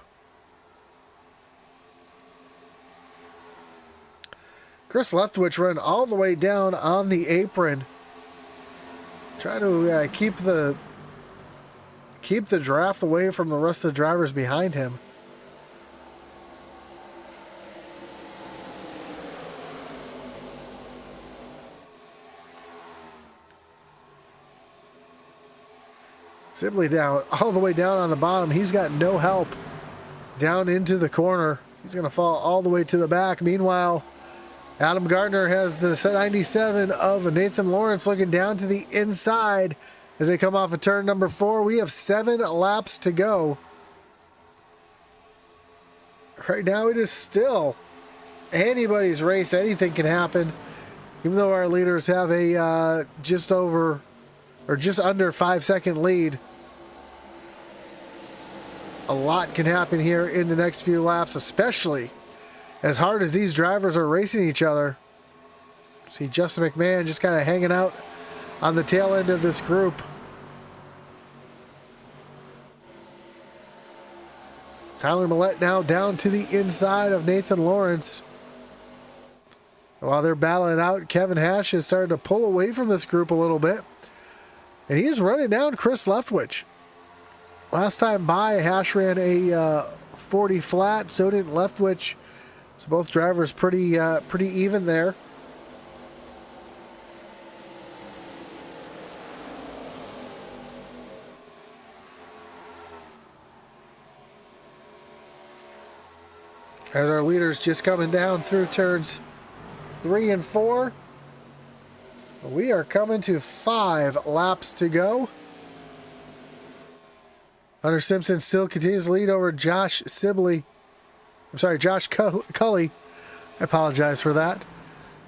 Chris Leftwich running all the way down on the apron. Trying to keep the draft away from the rest of the drivers behind him. Sibley down, all the way down on the bottom. He's got no help down into the corner. He's going to fall all the way to the back. Meanwhile, Adam Gardner has the 97 of Nathan Lawrence looking down to the inside as they come off of turn number 4. We have 7 laps to go. Right now it is still anybody's race. Anything can happen. Even though our leaders have a just over or just under 5-second lead, a lot can happen here in the next few laps, especially as hard as these drivers are racing each other. See Justin McMahon just kind of hanging out on the tail end of this group. Tyler Millette now down to the inside of Nathan Lawrence. While they're battling out, Kevin Hash has started to pull away from this group a little bit. And he's running down Chris Leftwich. Last time by, Hash ran a 40 flat, so did Leftwich. So both drivers pretty even there. As our leaders just coming down through turns 3 and 4. We are coming to 5 laps to go. Hunter Simpson still continues to lead over Josh Sibley. I'm sorry, Josh Cully. I apologize for that.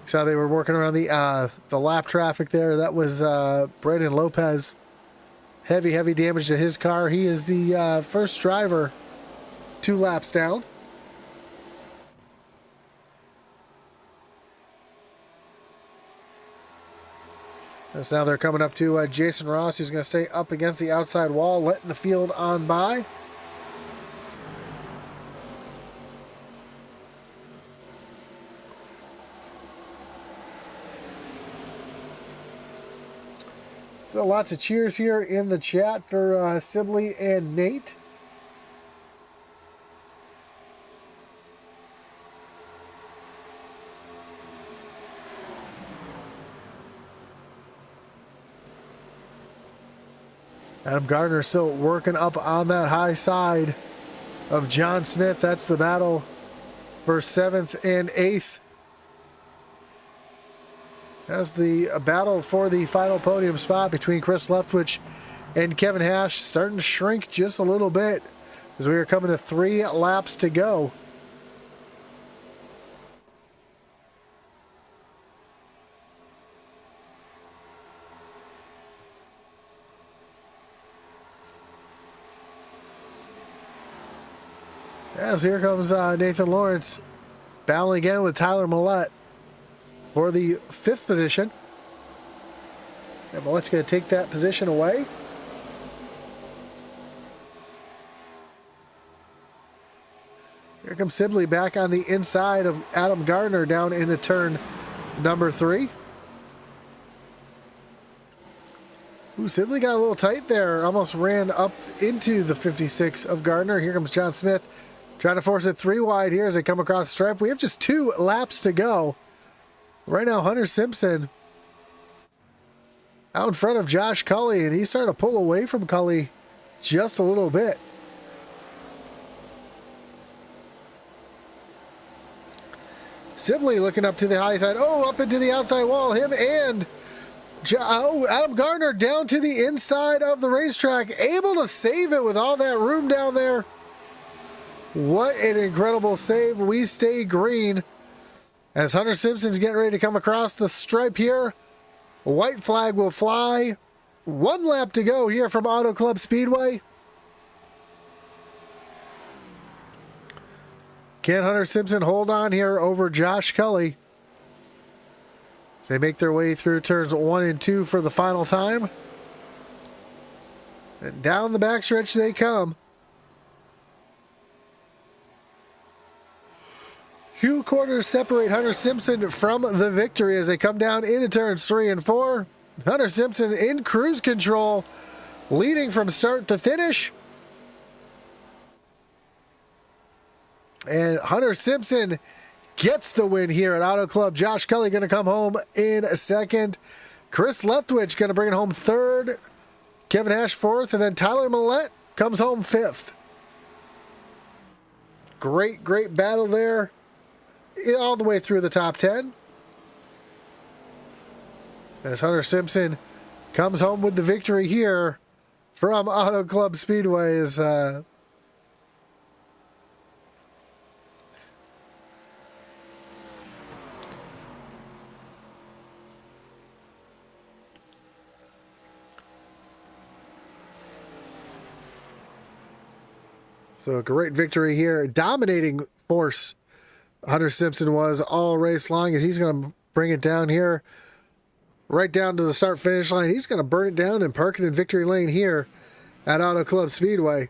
So they were working around the lap traffic there. That was Brandon Lopez. Heavy damage to his car. He is the first driver 2 laps down. As now they're coming up to Jason Ross, who's going to stay up against the outside wall, letting the field on by. So lots of cheers here in the chat for Sibley and Nate. Adam Gardner still working up on that high side of John Smith. That's the battle for 7th and 8th. That's the battle for the final podium spot between Chris Leftwich and Kevin Hash, starting to shrink just a little bit as we are coming to 3 laps to go. As here comes Nathan Lawrence battling again with Tyler Millette for the 5th position. And Millette's going to take that position away. Here comes Sibley back on the inside of Adam Gardner down into turn number 3. Ooh, Sibley got a little tight there. Almost ran up into the 56 of Gardner. Here comes John Smith trying to force it 3 wide here as they come across the stripe. We have just 2 laps to go. Right now, Hunter Simpson out in front of Josh Cully, and he's starting to pull away from Cully just a little bit. Sibley looking up to the high side. Oh, up into the outside wall. Him and Adam Gardner down to the inside of the racetrack, able to save it with all that room down there. What an incredible save. We stay green as Hunter Simpson's getting ready to come across the stripe here. A white flag will fly. 1 lap to go here from Auto Club Speedway. Can Hunter Simpson hold on here over Josh Cully? They make their way through turns 1 and 2 for the final time. And down the backstretch they come. Few quarters separate Hunter Simpson from the victory as they come down into turns 3 and 4. Hunter Simpson in cruise control, leading from start to finish. And Hunter Simpson gets the win here at Auto Club. Josh Cully going to come home in 2nd. Chris Leftwich going to bring it home 3rd. Kevin Hash 4th. And then Tyler Millette comes home 5th. Great battle there. All the way through the top 10. As Hunter Simpson comes home with the victory here from Auto Club Speedway. Is So a great victory here. Dominating force Hunter Simpson was all race long, as he's going to bring it down here right down to the start finish line. He's going to burn it down and park it in victory lane here at Auto Club Speedway.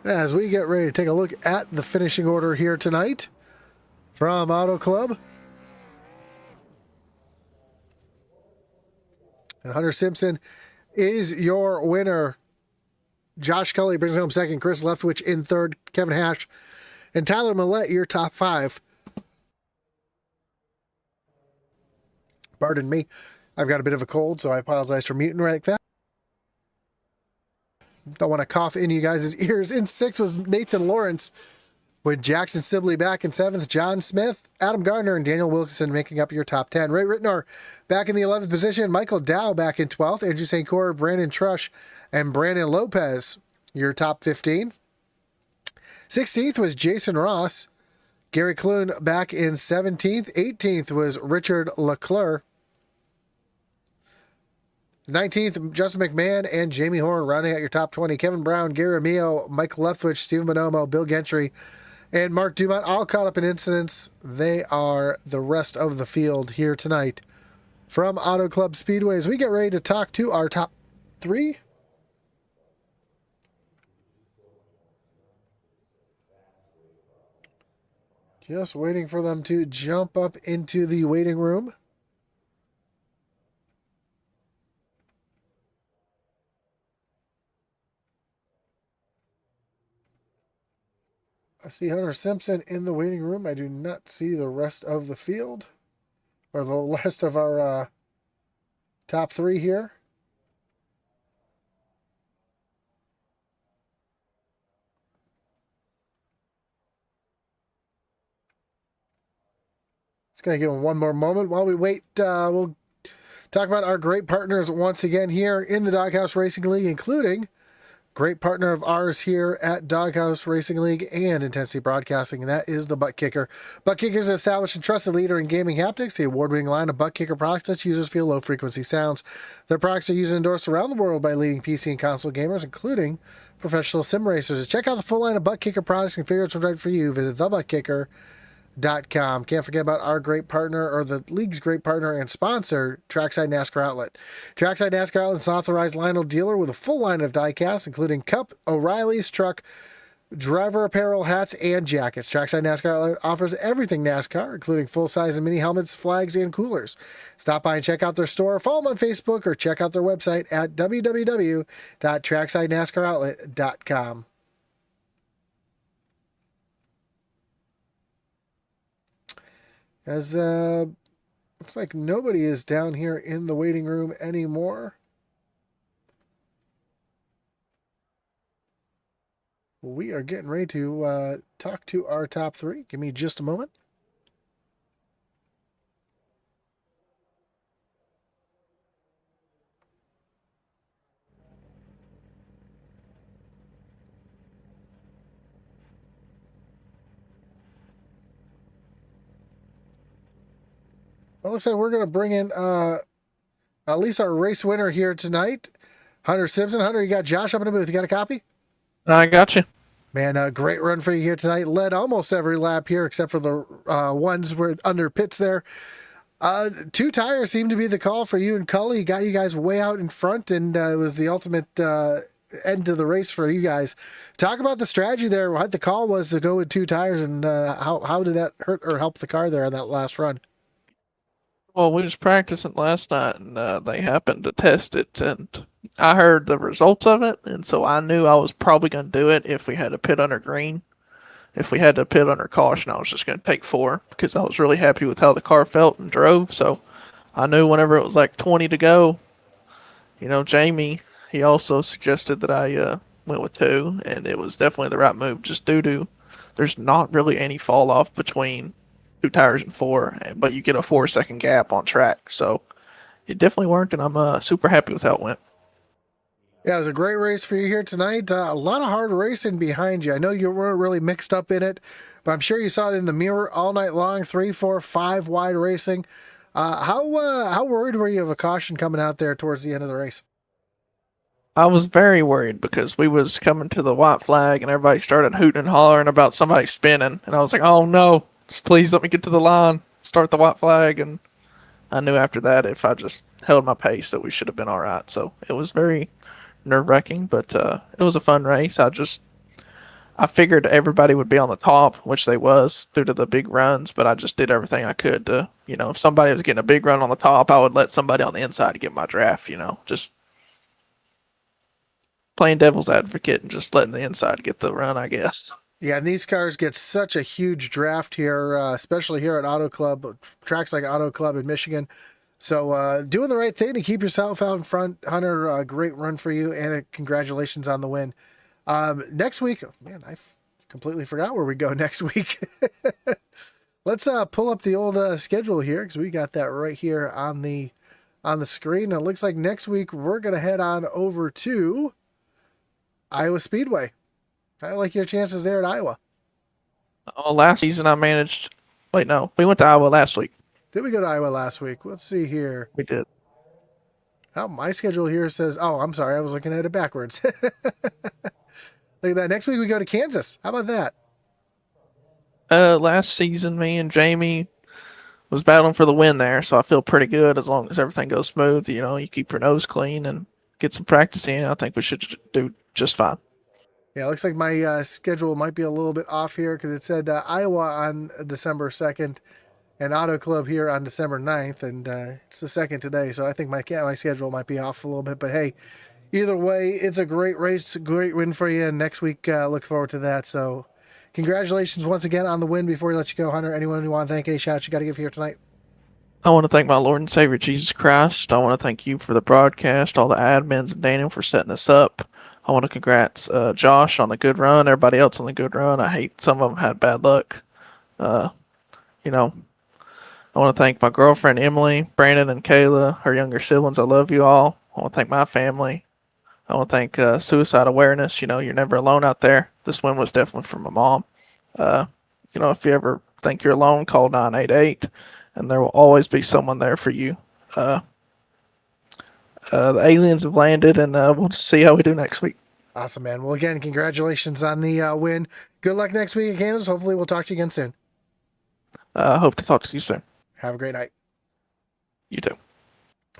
As we get ready to take a look at the finishing order here tonight from Auto Club. And Hunter Simpson is your winner. Josh Cully brings home second. Chris Leftwich in third. Kevin Hash and Tyler Millette, your top five. Pardon me. I've got a bit of a cold, so I apologize for muting right there. Don't want to cough in you guys' ears. In sixth was Nathan Lawrence, with Jackson Sibley back in seventh. John Smith, Adam Gardner, and Daniel Wilkinson making up your top 10. Ray Rittenor back in the 11th position. Michael Dow back in 12th. Andrew St. Cyr, Brandon Trush, and Brandon Lopez, your top 15. 16th was Jason Ross. Gary Clune back in 17th. 18th was Richard Leclerc. 19th, Justin McMahon and Jamie Horn rounding out your top 20. Kevin Brown, Gary Amio, Michael Leftwich, Stephen Bonomo, Bill Gentry, and Mark Dumont, all caught up in incidents. They are the rest of the field here tonight from Auto Club Speedway. As we get ready to talk to our top three. Just waiting for them to jump up into the waiting room. I see Hunter Simpson in the waiting room. I do not see the rest of the field, or the rest of our top three here. Just going to give him one more moment while we wait. We'll talk about our great partners once again here in the Doghouse Racing League, including great partner of ours here at Doghouse Racing League and Intensity Broadcasting, and that is the Butt Kicker. Butt Kicker is an established and trusted leader in gaming haptics. The award-winning line of Butt Kicker products lets users feel low-frequency sounds. Their products are used and endorsed around the world by leading PC and console gamers, including professional sim racers. Check out the full line of Butt Kicker products and figure out what's right for you. Visit thebuttkicker.com. Can't forget about our great partner, or the league's great partner and sponsor, Trackside NASCAR Outlet. Trackside NASCAR Outlet is an authorized Lionel dealer with a full line of diecast, including Cup, O'Reilly's truck, driver apparel, hats, and jackets. Trackside NASCAR Outlet offers everything NASCAR, including full-size and mini helmets, flags, and coolers. Stop by and check out their store, follow them on Facebook, or check out their website at www.tracksidenascaroutlet.com. As looks like nobody is down here in the waiting room anymore. We are getting ready to talk to our top three. Give me just a moment. Well, looks like we're going to bring in at least our race winner here tonight, Hunter Simpson. Hunter, you got Josh up in the booth. You got a copy? I got you. Man, great run for you here tonight. Led almost every lap here except for the ones were under pits there. Two tires seemed to be the call for you and Cully. Got you guys way out in front, and it was the ultimate end to the race for you guys. Talk about the strategy there. What the call was to go with two tires, and how did that hurt or help the car there on that last run? Well, we was practicing last night, and they happened to test it, and I heard the results of it, and so I knew I was probably going to do it if we had to pit under green. If we had to pit under caution, I was just going to take 4 because I was really happy with how the car felt and drove. So I knew whenever it was like 20 to go, Jamie, he also suggested that I went with 2, and it was definitely the right move just due to there's not really any fall off between 2 tires and 4, but you get a 4-second gap on track. So it definitely worked, and I'm super happy with how it went. Yeah, it was a great race for you here tonight. A lot of hard racing behind you. I know you weren't really mixed up in it, but I'm sure you saw it in the mirror all night long. 3, 4, 5 wide racing. How worried were you of a caution coming out there towards the end of the race? I was very worried because we was coming to the white flag and everybody started hooting and hollering about somebody spinning, and I was like, "Oh no, just please let me get to the line, start the white flag." And I knew after that if I just held my pace that we should have been all right. So it was very nerve wracking, but it was a fun race. I figured everybody would be on the top, which they was due to the big runs, but I just did everything I could to, if somebody was getting a big run on the top, I would let somebody on the inside to get my draft, just playing devil's advocate and just letting the inside get the run, I guess. Yeah, and these cars get such a huge draft here, especially here at Auto Club, tracks like Auto Club in Michigan. So doing the right thing to keep yourself out in front, Hunter. Great run for you, and congratulations on the win. Next week, man, I completely forgot where we go next week. Let's pull up the old schedule here because we got that right here on the screen. It looks like next week we're gonna head on over to Iowa Speedway. I like your chances there at Iowa. Oh, last season I managed. Wait, no, we went to Iowa last week. Did we go to Iowa last week? Let's see here. We did. Oh, my schedule here says, oh, I'm sorry. I was looking at it backwards. Look at that. Next week we go to Kansas. How about that? Last season, me and Jamie was battling for the win there, so I feel pretty good as long as everything goes smooth. You keep your nose clean and get some practice in. I think we should do just fine. Yeah, it looks like my schedule might be a little bit off here because it said Iowa on December 2nd and Auto Club here on December 9th, and it's the 2nd today, so I think my schedule might be off a little bit. But hey, either way, it's a great race, a great win for you, and next week, look forward to that. So congratulations once again on the win. Before we let you go, Hunter, anyone you want to thank, any shots you got to give here tonight? I want to thank my Lord and Savior Jesus Christ. I want to thank you for the broadcast, all the admins, and Daniel for setting this up. I want to congrats Josh on the good run, everybody else on the good run. I hate some of them had bad luck. You know, I want to thank my girlfriend Emily, Brandon, and Kayla, her younger siblings. I love you all. I want to thank my family. I want to thank Suicide Awareness. You're never alone out there. This win was definitely for my mom. If you ever think you're alone, call 988, and there will always be someone there for you. The aliens have landed, and we'll just see how we do next week. Awesome, man. Well, again, congratulations on the win. Good luck next week in Kansas. Hopefully we'll talk to you again soon. Hope to talk to you soon. Have a great night. You too.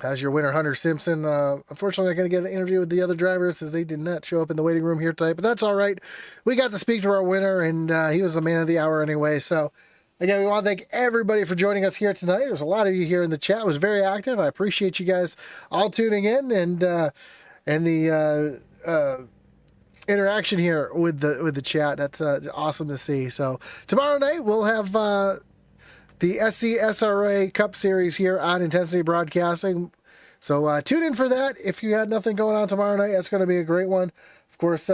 As your winner, Hunter Simpson. Unfortunately, not going to get an interview with the other drivers as they did not show up in the waiting room here tonight, but that's all right. We got to speak to our winner, and he was the man of the hour anyway. So, again, we want to thank everybody for joining us here tonight. There's a lot of you here in the chat. It was very active. I appreciate you guys all tuning in and the interaction here with the chat. That's awesome to see. So tomorrow night we'll have the SCSRA Cup Series here on Intensity Broadcasting. So tune in for that. If you had nothing going on tomorrow night, that's going to be a great one. Of course,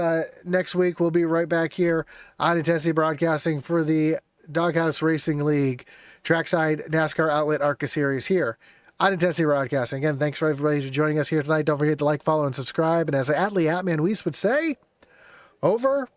next week we'll be right back here on Intensity Broadcasting for the Doghouse Racing League Trackside NASCAR Outlet ARCA Series here on Intensity Broadcasting. Again, thanks for everybody for joining us here tonight. Don't forget to like, follow, and subscribe. And as Atlee Atman Weiss would say, over